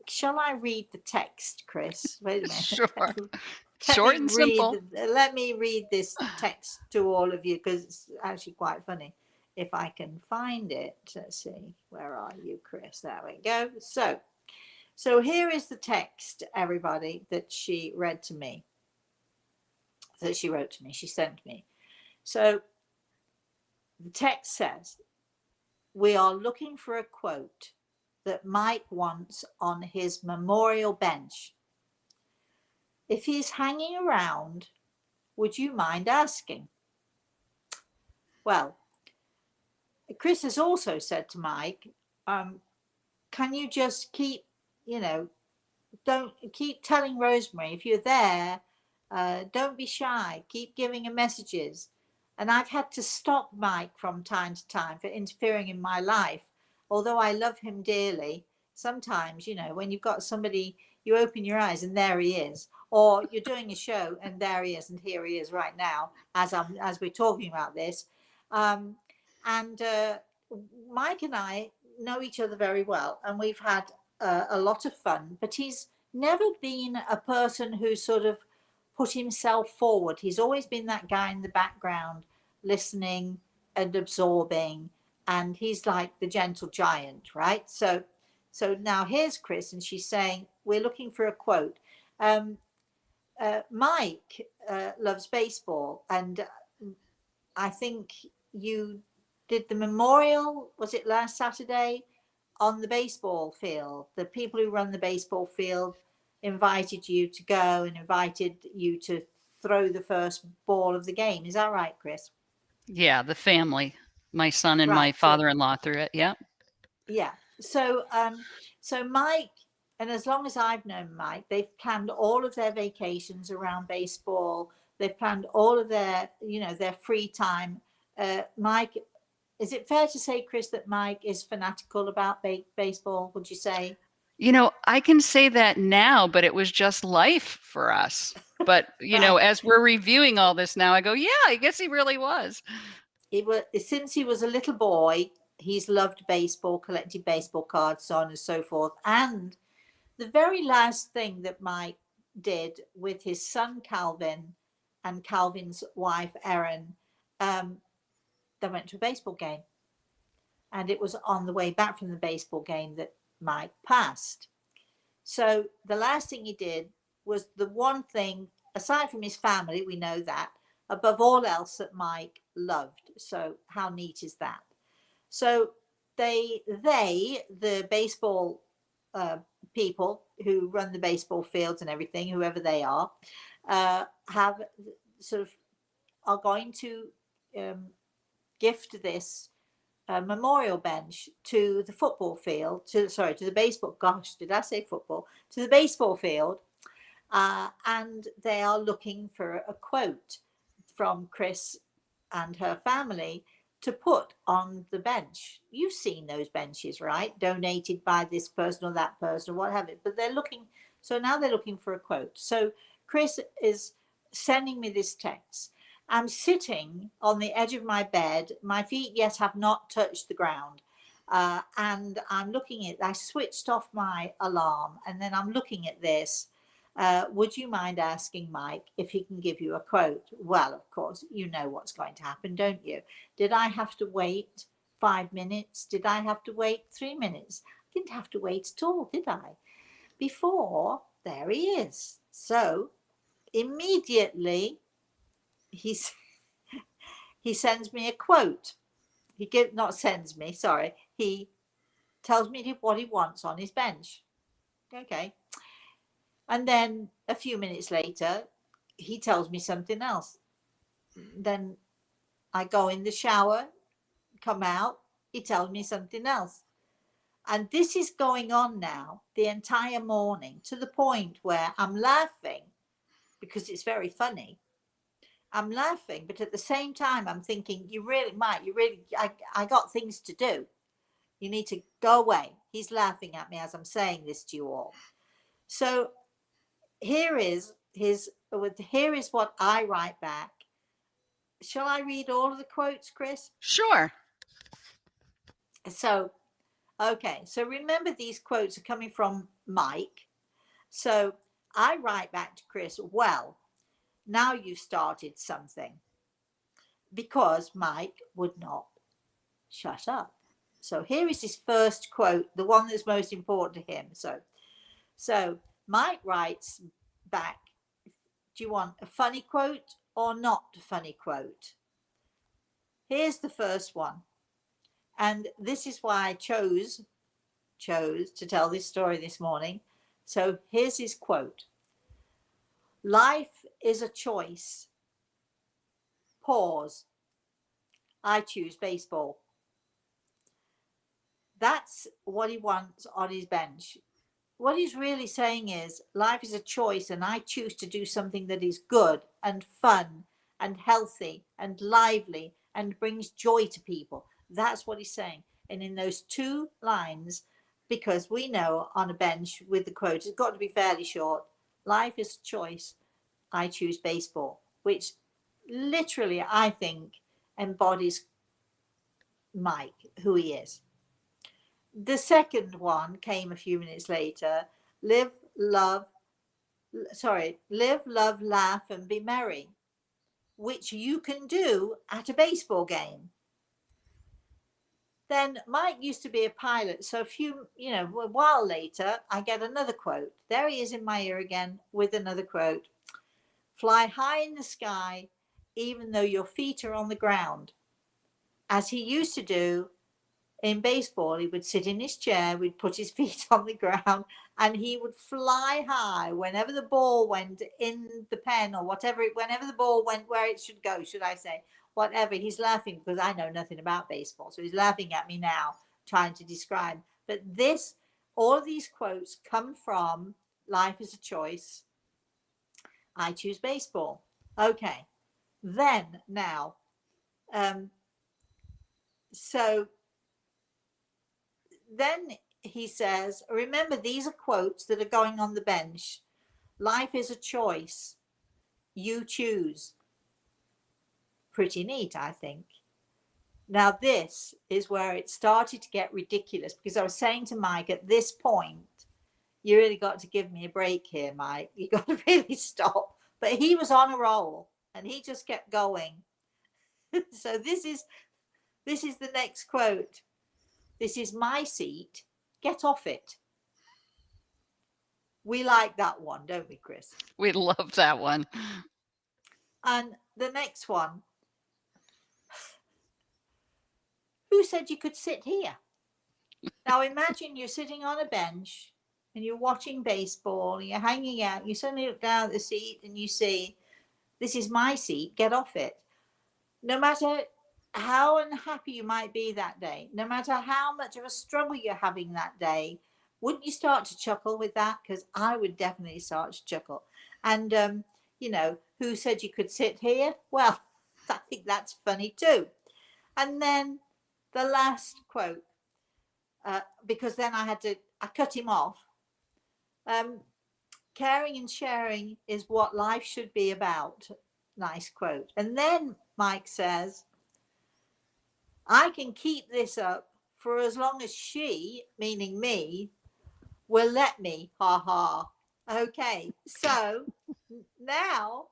Shall I read the text, Kris? Wait a minute. Sure. Let Short and simple. Let me read this text to all of you, because it's actually quite funny. If I can find it, let's see. Where are you, Kris? There we go. So here is the text, everybody, that she read to me, that she wrote to me, she sent me. So the text says, we are looking for a quote that Mike wants on his memorial bench. If he's hanging around, would you mind asking? Well, Kris has also said to Mike, can you just keep, don't keep telling Rosemary, if you're there, don't be shy, keep giving her messages. And I've had to stop Mike from time to time for interfering in my life. Although I love him dearly, sometimes, when you've got somebody, you open your eyes and there he is. Or you're doing a show and there he is, and here he is right now as we're talking about this. And Mike and I know each other very well, and we've had a lot of fun, but he's never been a person who sort of put himself forward. He's always been that guy in the background, listening and absorbing, and he's like the gentle giant, right? So now here's Kris, and she's saying, we're looking for a quote. Mike loves baseball, and I think you did the memorial, was it last Saturday, on the baseball field? The people who run the baseball field invited you to go and invited you to throw the first ball of the game. Is that right, Kris? Yeah, the family. My son and my Right. So, father-in-law threw it. Yeah. yeah. So Mike, and as long as I've known Mike, they've planned all of their vacations around baseball. They've planned all of their, their free time. Mike, is it fair to say, Kris, that Mike is fanatical about baseball? Would you say? I can say that now, but it was just life for us. But, Right. as we're reviewing all this now, I go, yeah, I guess he really was. Since he was a little boy, he's loved baseball, collected baseball cards, so on and so forth. And the very last thing that Mike did with his son Calvin and Calvin's wife Erin, they went to a baseball game, and it was on the way back from the baseball game that Mike passed. So the last thing he did was the one thing, aside from his family, we know that, above all else that Mike loved. So how neat is that? So the baseball people who run the baseball fields and everything, whoever they are, have sort of are going to gift this memorial bench to the football field, to the baseball. Gosh, did I say football? To the baseball field, and they are looking for a quote from Kris and her family to put on the bench. You've seen those benches, right? Donated by this person or that person or what have you. But they're looking, so now they're looking for a quote. So Kris is sending me this text. I'm sitting on the edge of my bed. My feet yet have not touched the ground. And I'm looking at, I switched off my alarm and then I'm looking at this. Would you mind asking Mike if he can give you a quote? Well, of course, you know what's going to happen, don't you? Did I have to wait 5 minutes? Did I have to wait 3 minutes? I didn't have to wait at all, did I? Before, there he is. So immediately he sends me a quote. He tells me what he wants on his bench. Okay. And then a few minutes later, he tells me something else. Then I go in the shower, come out, he tells me something else. And this is going on now the entire morning, to the point where I'm laughing because it's very funny. I'm laughing, but at the same time, I'm thinking, I got things to do. You need to go away. He's laughing at me as I'm saying this to you all. So here is what I write back. Shall I read all of the quotes, Kris? Sure. So, okay. So remember, these quotes are coming from Mike. So I write back to Kris, well, now you started something, because Mike would not shut up. So here is his first quote, the one that's most important to him. So Mike writes back, do you want a funny quote or not a funny quote? Here's the first one. And this is why I chose to tell this story this morning. So here's his quote. Life is a choice. Pause. I choose baseball. That's what he wants on his bench. What he's really saying is, life is a choice, and I choose to do something that is good and fun and healthy and lively and brings joy to people. That's what he's saying. And in those 2 lines, because we know on a bench with the quote, it's got to be fairly short. Life is a choice. I choose baseball, which literally, I think, embodies Mike, who he is. The second one came a few minutes later. Live, love, laugh, and be merry, which you can do at a baseball game. Then Mike used to be a pilot. So a while later, I get another quote. There he is in my ear again with another quote. Fly high in the sky, even though your feet are on the ground. As he used to do in baseball, he would sit in his chair, we'd put his feet on the ground, and he would fly high whenever the ball went in the pen or whatever, whenever the ball went where it should go, should I say, whatever. He's laughing because I know nothing about baseball. So he's laughing at me now, trying to describe. But all of these quotes come from Life is a Choice. I choose baseball. Okay. Then now, so then he says, remember, these are quotes that are going on the bench. Life is a choice. You choose. Pretty neat, I think. Now, this is where it started to get ridiculous, because I was saying to Mike, at this point, you really got to give me a break here, Mike. You got to really stop. But he was on a roll and he just kept going. So this is the next quote. This is my seat. Get off it. We like that one, don't we, Kris? We love that one. And the next one, who said you could sit here? Now imagine you're sitting on a bench and you're watching baseball and you're hanging out. You suddenly look down at the seat and you say, "This is my seat, get off it." No matter how unhappy you might be that day, no matter how much of a struggle you're having that day, wouldn't you start to chuckle with that? Because I would definitely start to chuckle. And, who said you could sit here? Well, I think that's funny too. And then the last quote, because then I cut him off. Caring and sharing is what life should be about. Nice quote. And then Mike says, I can keep this up for as long as she, meaning me, will let me. Ha ha. Okay, so now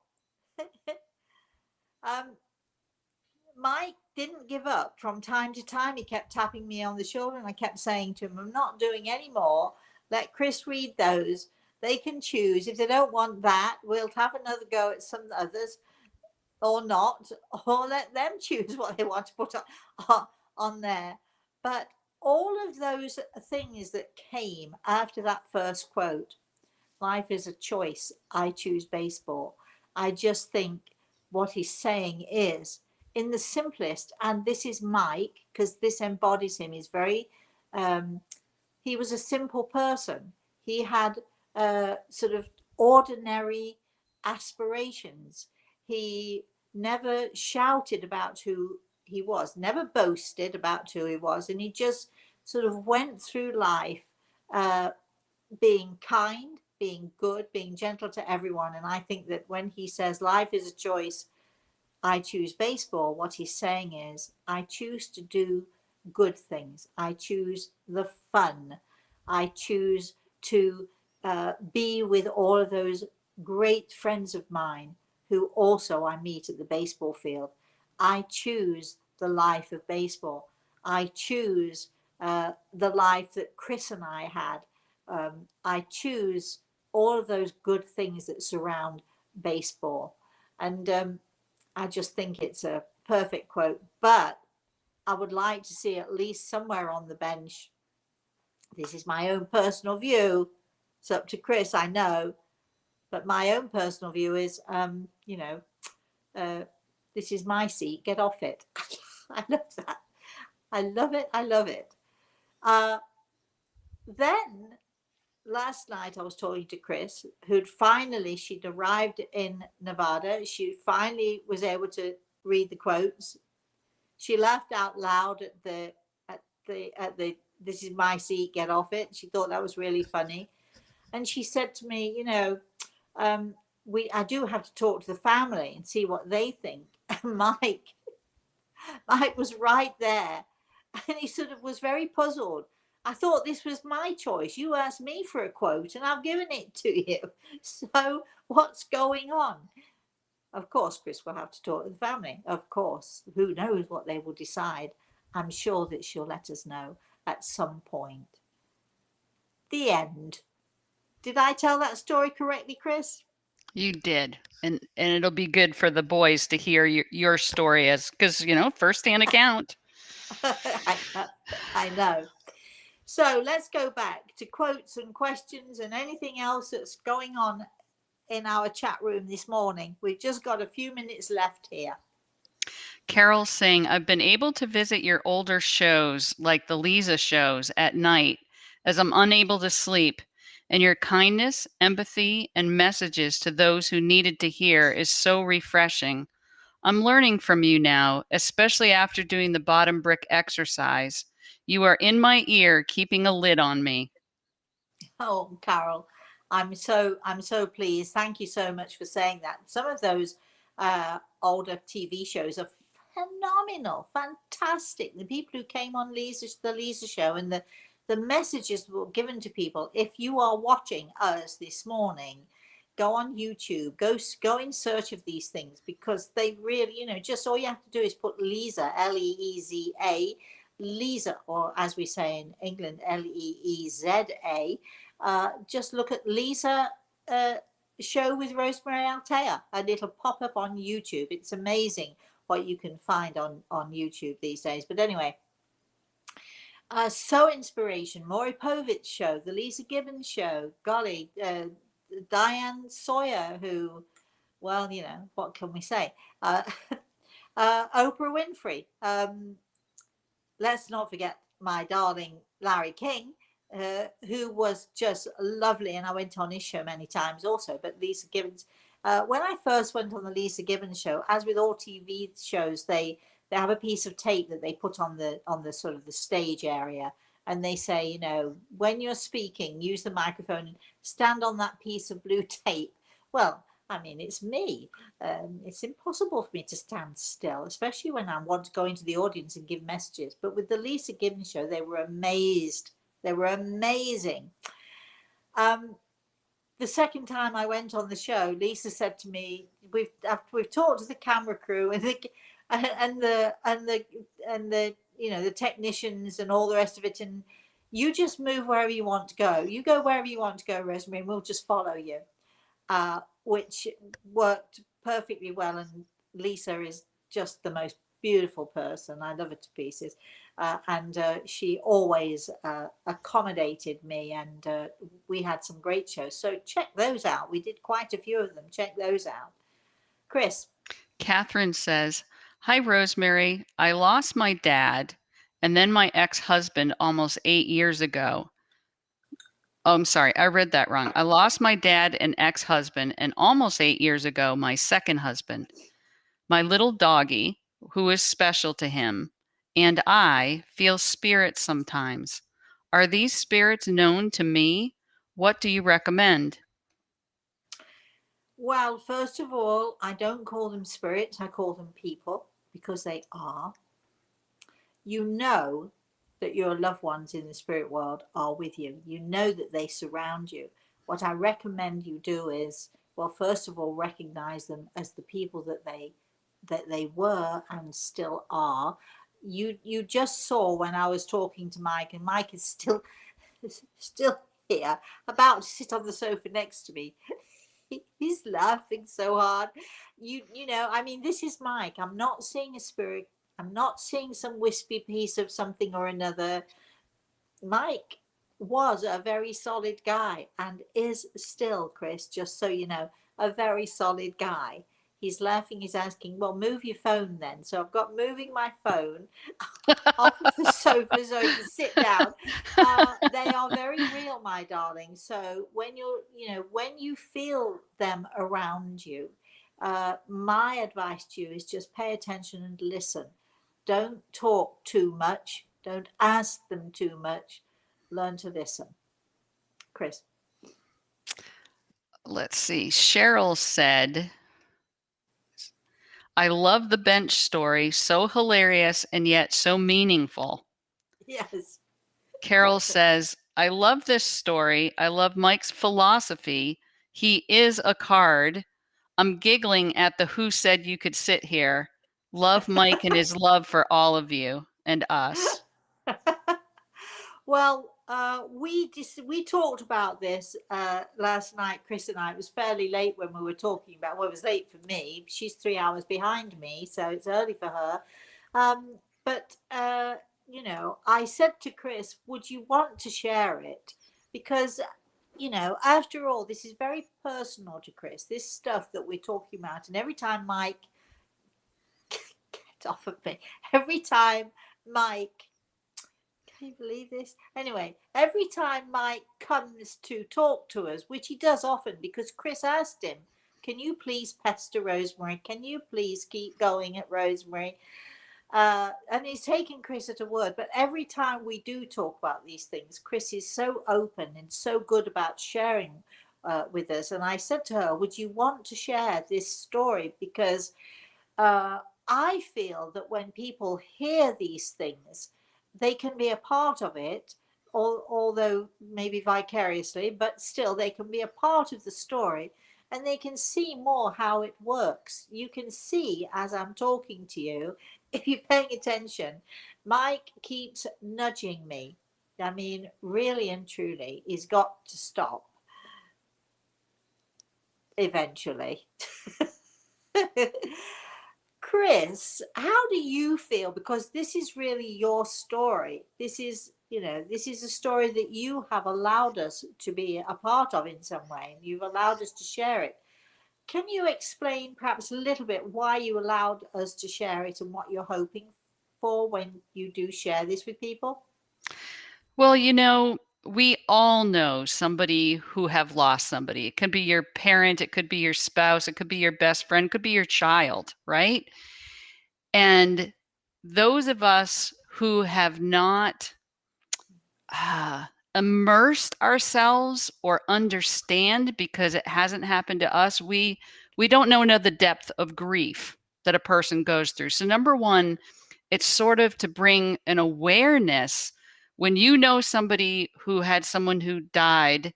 Mike didn't give up. From time to time, he kept tapping me on the shoulder, and I kept saying to him, I'm not doing any more. Let Kris read those. They can choose. If they don't want that, we'll have another go at some others, or not, or let them choose what they want to put on there. But all of those things that came after that first quote, life is a choice, I choose baseball. I just think what he's saying is, in the simplest, and this is Mike, because this embodies him, he's very, he was a simple person. He had sort of ordinary aspirations. He never shouted about who he was, never boasted about who he was, and he just sort of went through life being kind, being good, being gentle to everyone. And I think that when he says life is a choice, I choose baseball, what he's saying is, I choose to do good things. I choose the fun. I choose to be with all of those great friends of mine who also I meet at the baseball field. I choose the life of baseball. I choose the life that Kris and I had. I choose all of those good things that surround baseball. And I just think it's a perfect quote. But I would like to see at least somewhere on the bench. This is my own personal view. It's up to Kris, I know. But my own personal view is, this is my seat, get off it. I love that. I love it. I love it. Then last night I was talking to Kris, she'd arrived in Nevada. She finally was able to read the quotes. She laughed out loud at the this is my seat, get off it. She thought that was really funny. And she said to me, I do have to talk to the family and see what they think. And Mike was right there, and he sort of was very puzzled. I thought this was my choice. You asked me for a quote and I've given it to you. So what's going on? Of course, Kris will have to talk to the family. Of course, who knows what they will decide. I'm sure that she'll let us know at some point. The end. Did I tell that story correctly, Kris? You did. And it'll be good for the boys to hear your story because, firsthand account. I know. So let's go back to quotes and questions and anything else that's going on in our chat room this morning. We've just got a few minutes left here. Carol's saying, I've been able to visit your older shows, like the Lisa shows, at night, as I'm unable to sleep. And your kindness, empathy, and messages to those who needed to hear is so refreshing. I'm learning from you now, especially after doing the bottom brick exercise. You are in my ear, keeping a lid on me. Oh, Carol, I'm so pleased. Thank you so much for saying that. Some of those older TV shows are phenomenal, fantastic. The people who came on the Lisa show, and the messages were given to people. If you are watching us this morning, go on YouTube, go in search of these things, because they really, just all you have to do is put Lisa, Leeza, Lisa, or as we say in England, Leeza, just look at Lisa show with Rosemary Altea, and it'll pop up on YouTube. It's amazing what you can find on YouTube these days. But anyway, so inspiration. Maury Povich show, the Lisa Gibbons show, golly, Diane Sawyer, who, well, you know, what can we say? Oprah Winfrey. Let's not forget my darling Larry King, who was just lovely, and I went on his show many times also. But Lisa Gibbons, when I first went on the Lisa Gibbons show, as with all TV shows, they have a piece of tape that they put on the sort of the stage area, and they say, you know, when you're speaking, use the microphone and stand on that piece of blue tape. Well, I mean, it's me. It's impossible for me to stand still, especially when I want to go into the audience and give messages. But with the Lisa Gibbons show, they were amazed. They were amazing. The second time I went on the show, Lisa said to me, "We've talked to the camera crew and the you know, the technicians and all the rest of it, and you just move wherever you want to go. You go wherever you want to go, Rosemary, and we'll just follow you." Which worked perfectly well. And Lisa is just the most beautiful person. I love her to pieces. And she always accommodated me, and we had some great shows. So check those out. We did quite a few of them. Check those out. Kris. Catherine says, "Hi, Rosemary. I lost my dad and then my ex-husband almost 8 years ago. Oh, I'm sorry. I read that wrong. I lost my dad and ex-husband, and almost 8 years ago, my second husband. My little doggy, who is special to him, and I feel spirits sometimes. Are these spirits known to me? What do you recommend?" Well, first of all, I don't call them spirits. I call them people, because they are. You know that your loved ones in the spirit world are with you. You know that they surround you. What I recommend you do is, well, first of all, recognize them as the people that they were and still are. You just saw when I was talking to Mike, and Mike is still here, about to sit on the sofa next to me. He's laughing so hard. You know, I mean, this is Mike. I'm not seeing a spirit. I'm not seeing some wispy piece of something or another. Mike was a very solid guy, and is still, Kris, just so you know, a very solid guy. He's laughing, he's asking, well, move your phone then. So I've got moving my phone off of the sofa so I can sit down. They are very real, my darling. So when when you feel them around you, my advice to you is just pay attention and listen. Don't talk too much. Don't ask them too much. Learn to listen. Kris. Let's see. Cheryl said, "I love the bench story. So hilarious and yet so meaningful." Yes. Carol says, "I love this story. I love Mike's philosophy. He is a card. I'm giggling at the who said you could sit here. Love Mike and his love for all of you and us." Well, we talked about this last night, Kris and I. It was fairly late when we were talking about. Well, it was late for me. She's 3 hours behind me, so it's early for her. But you know, I said to Kris, "Would you want to share it?" Because you know, after all, this is very personal to Kris. This stuff that we're talking about, and every time Mike get off of me, every time Mike. Can you believe this? Anyway, every time Mike comes to talk to us, which he does often, because Kris asked him, "Can you please pester Rosemary? Can you please keep going at Rosemary?" And he's taken Kris at a word. But every time we do talk about these things, Kris is so open and so good about sharing with us. And I said to her, "Would you want to share this story?" Because I feel that when people hear these things, they can be a part of it, although maybe vicariously, but still they can be a part of the story, and they can see more how it works. You can see as I'm talking to you, if you're paying attention, Mike keeps nudging me. I mean, really and truly, he's got to stop eventually. Kris, how do you feel? Because this is really your story. This is, this is a story that you have allowed us to be a part of in some way, and you've allowed us to share it. Can you explain perhaps a little bit why you allowed us to share it and what you're hoping for when you do share this with people? Well, we all know somebody who have lost somebody. It could be your parent, it could be your spouse, it could be your best friend, it could be your child, right? And those of us who have not immersed ourselves or understand because it hasn't happened to us, we don't know the depth of grief that a person goes through. So number one, it's sort of to bring an awareness when you know somebody who had someone who died,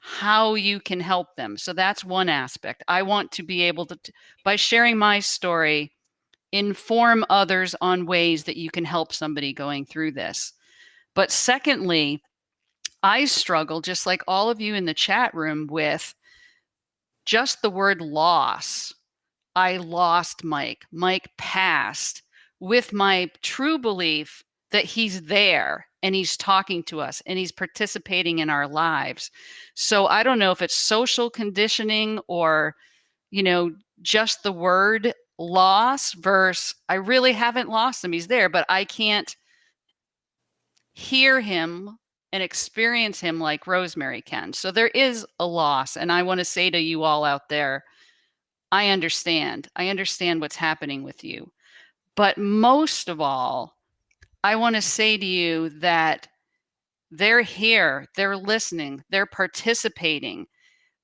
how you can help them. So that's one aspect. I want to be able to, by sharing my story, inform others on ways that you can help somebody going through this. But secondly, I struggle, just like all of you in the chat room, with just the word loss. I lost Mike. Mike passed, with my true belief that he's there and he's talking to us and he's participating in our lives. So I don't know if it's social conditioning or, just the word loss versus I really haven't lost him. He's there, but I can't hear him and experience him like Rosemary can. So there is a loss. And I want to say to you all out there, I understand. I understand what's happening with you. But most of all, I want to say to you that they're here, they're listening, they're participating.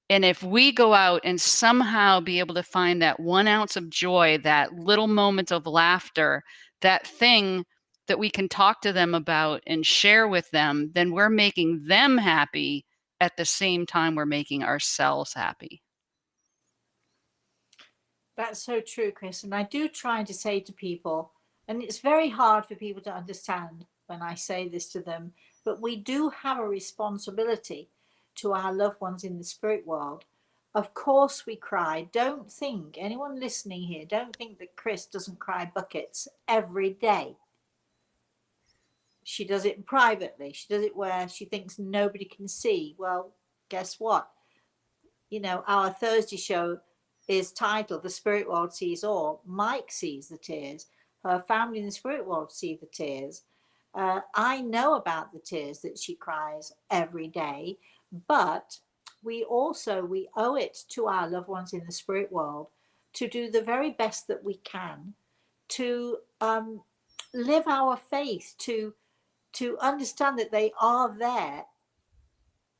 And if we go out and somehow be able to find that 1 ounce of joy, that little moment of laughter, that thing that we can talk to them about and share with them, then we're making them happy at the same time we're making ourselves happy. That's so true, Kris. And I do try to say to people, and it's very hard for people to understand when I say this to them, but we do have a responsibility to our loved ones in the spirit world. Of course, we cry. Don't think, anyone listening here, don't think that Kris doesn't cry buckets every day. She does it privately. She does it where she thinks nobody can see. Well, guess what? Our Thursday show is titled The Spirit World Sees All. Mike sees the tears. Her family in the spirit world see the tears. I know about the tears that she cries every day, but we owe it to our loved ones in the spirit world to do the very best that we can to live our faith, to understand that they are there,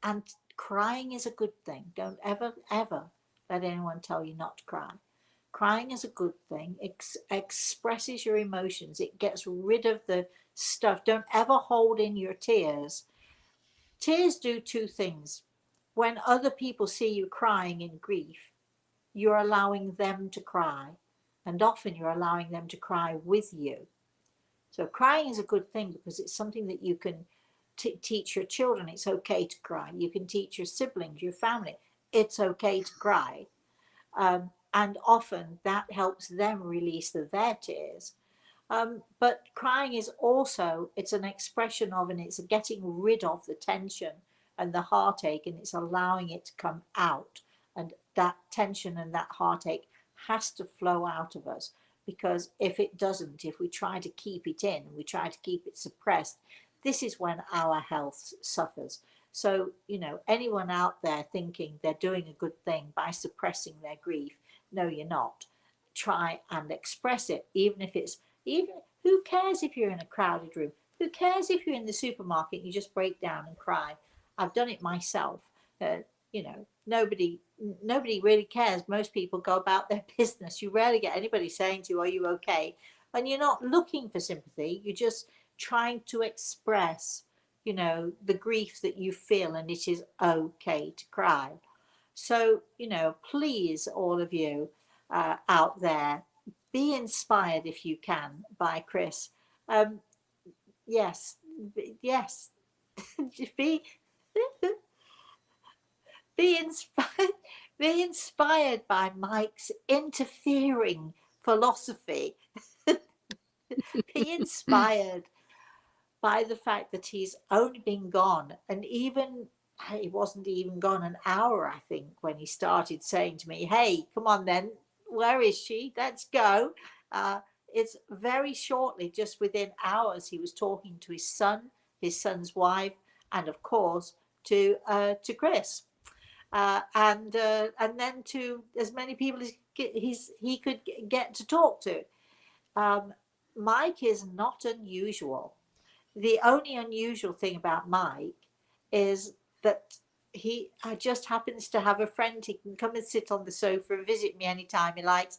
and crying is a good thing. Don't ever, ever let anyone tell you not to cry. Crying is a good thing. Expresses your emotions. It gets rid of the stuff. Don't ever hold in your tears. Tears do two things. When other people see you crying in grief, you're allowing them to cry. And often you're allowing them to cry with you. So crying is a good thing because it's something that you can teach your children. It's okay to cry. You can teach your siblings, your family. It's okay to cry. And often that helps them release their tears. But crying is also, it's an expression of, and it's getting rid of the tension and the heartache, and it's allowing it to come out. And that tension and that heartache has to flow out of us, because if it doesn't, if we try to keep it in, we try to keep it suppressed, this is when our health suffers. So, anyone out there thinking they're doing a good thing by suppressing their grief, no, you're not. Try and express it, even who cares if you're in a crowded room? Who cares if you're in the supermarket and you just break down and cry? I've done it myself. Nobody really cares. Most people go about their business. You rarely get anybody saying to you, "Are you okay?" And you're not looking for sympathy. You're just trying to express, the grief that you feel, and it is okay to cry. So, please, all of you out there, be inspired if you can by Kris. Yes, yes, be be inspired, be inspired by Mike's interfering philosophy. Be inspired by the fact that he's only been gone, and even he wasn't even gone an hour, I think, when he started saying to me, "Hey, come on then, where is she? Let's go." Uh, it's very shortly, just within hours, he was talking to his son's wife, and of course to Kris, and then to as many people as he could get to talk to. Um, Mike is not unusual. The only unusual thing about Mike is that he just happens to have a friend. He can come and sit on the sofa and visit me anytime he likes,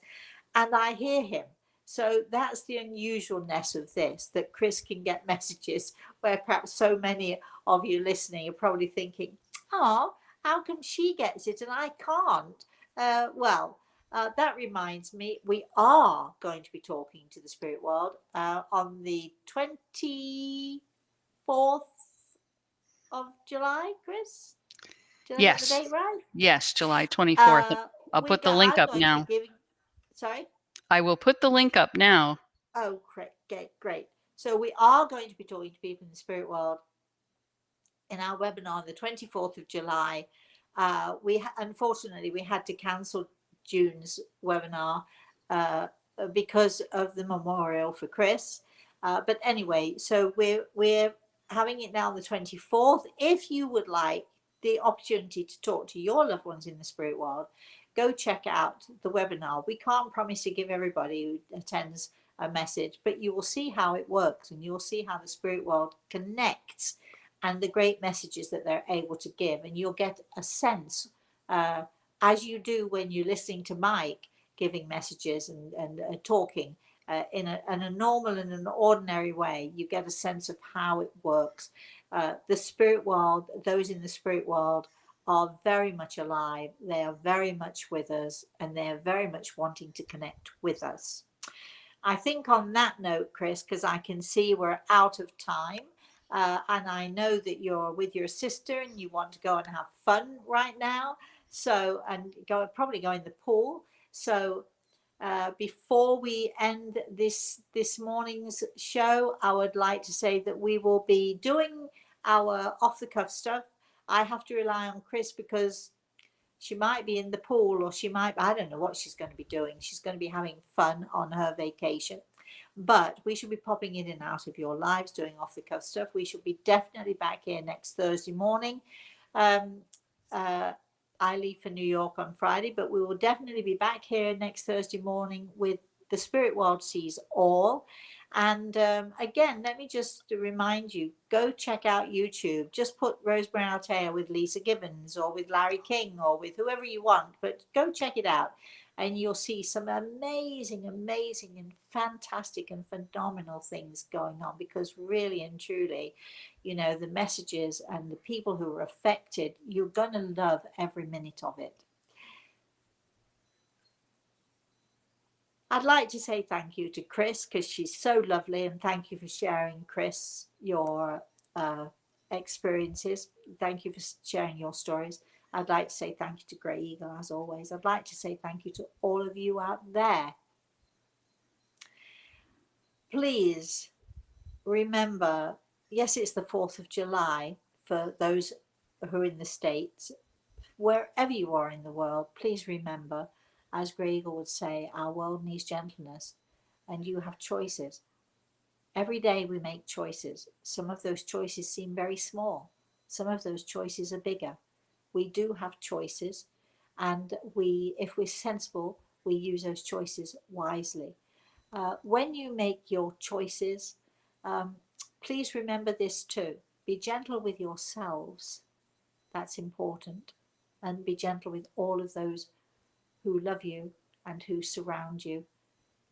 and I hear him. So that's the unusualness of this, that Kris can get messages where perhaps so many of you listening are probably thinking, oh, how come she gets it and I can't? That reminds me, we are going to be talking to the spirit world on the 24th of July, Kris. Did I get the Yes. date right? Yes, July 24th. I'll put the link I'm up going to be now. giving, sorry? I will put the link up now. Oh, great, great. So we are going to be talking to people in the spirit world in our webinar on the 24th of July. Unfortunately, we had to cancel June's webinar uh, because of the memorial for Kris. But anyway, so we're having it now on the 24th. If you would like the opportunity to talk to your loved ones in the spirit world, go check out the webinar. We can't promise to give everybody who attends a message, but you will see how it works, and you'll see how the spirit world connects and the great messages that they're able to give. And you'll get a sense, as you do when you're listening to Mike giving messages and talking in a normal and an ordinary way. You get a sense of how it works. The spirit world, those in the spirit world, are very much alive. They are very much with us, and they are very much wanting to connect with us. I think on that note, Kris, because I can see we're out of time, and I know that you're with your sister and you want to go and have fun right now. So, and probably go in the pool. So, before we end this morning's show, I would like to say that we will be doing our off the cuff stuff. I have to rely on Kris because she might be in the pool, or I don't know what she's going to be doing. She's going to be having fun on her vacation. But we should be popping in and out of your lives, doing off the cuff stuff. We should be definitely back here next Thursday morning. Um, I leave for New York on Friday, but we will definitely be back here next Thursday morning with The Spirit World Sees All. And again, let me just remind you, go check out YouTube. Just put Rosemary Altea with Lisa Gibbons or with Larry King or with whoever you want, but go check it out. And you'll see some amazing and fantastic and phenomenal things going on, because really and truly, the messages and the people who are affected, you're going to love every minute of it. I'd like to say thank you to Kris, because she's so lovely, and thank you for sharing, Kris, your experiences. Thank you for sharing your stories. I'd like to say thank you to Grey Eagle, as always. I'd like to say thank you to all of you out there. Please remember, yes, it's the 4th of July for those who are in the States. Wherever you are in the world, please remember, as Grey Eagle would say, our world needs gentleness, and you have choices. Every day we make choices. Some of those choices seem very small. Some of those choices are bigger. We do have choices, and if we're sensible, we use those choices wisely. When you make your choices, please remember this too. Be gentle with yourselves. That's important. And be gentle with all of those who love you and who surround you.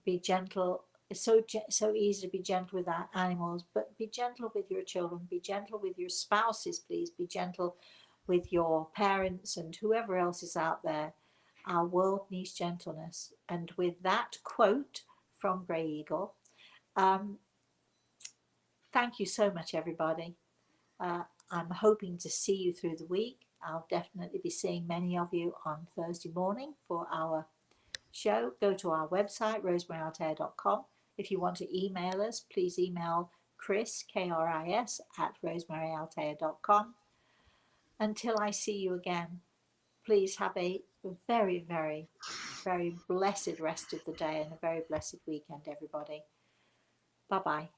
Be gentle. It's so easy to be gentle with our animals, but be gentle with your children. Be gentle with your spouses, please. Be gentle with your parents and whoever else is out there. Our world needs gentleness. And with that quote from Grey Eagle, thank you so much, everybody. I'm hoping to see you through the week. I'll definitely be seeing many of you on Thursday morning for our show. Go to our website, rosemaryaltea.com. If you want to email us, please email Kris, Kris, at rosemaryaltea.com. Until I see you again, please have a very, very, very blessed rest of the day and a very blessed weekend, everybody. Bye bye.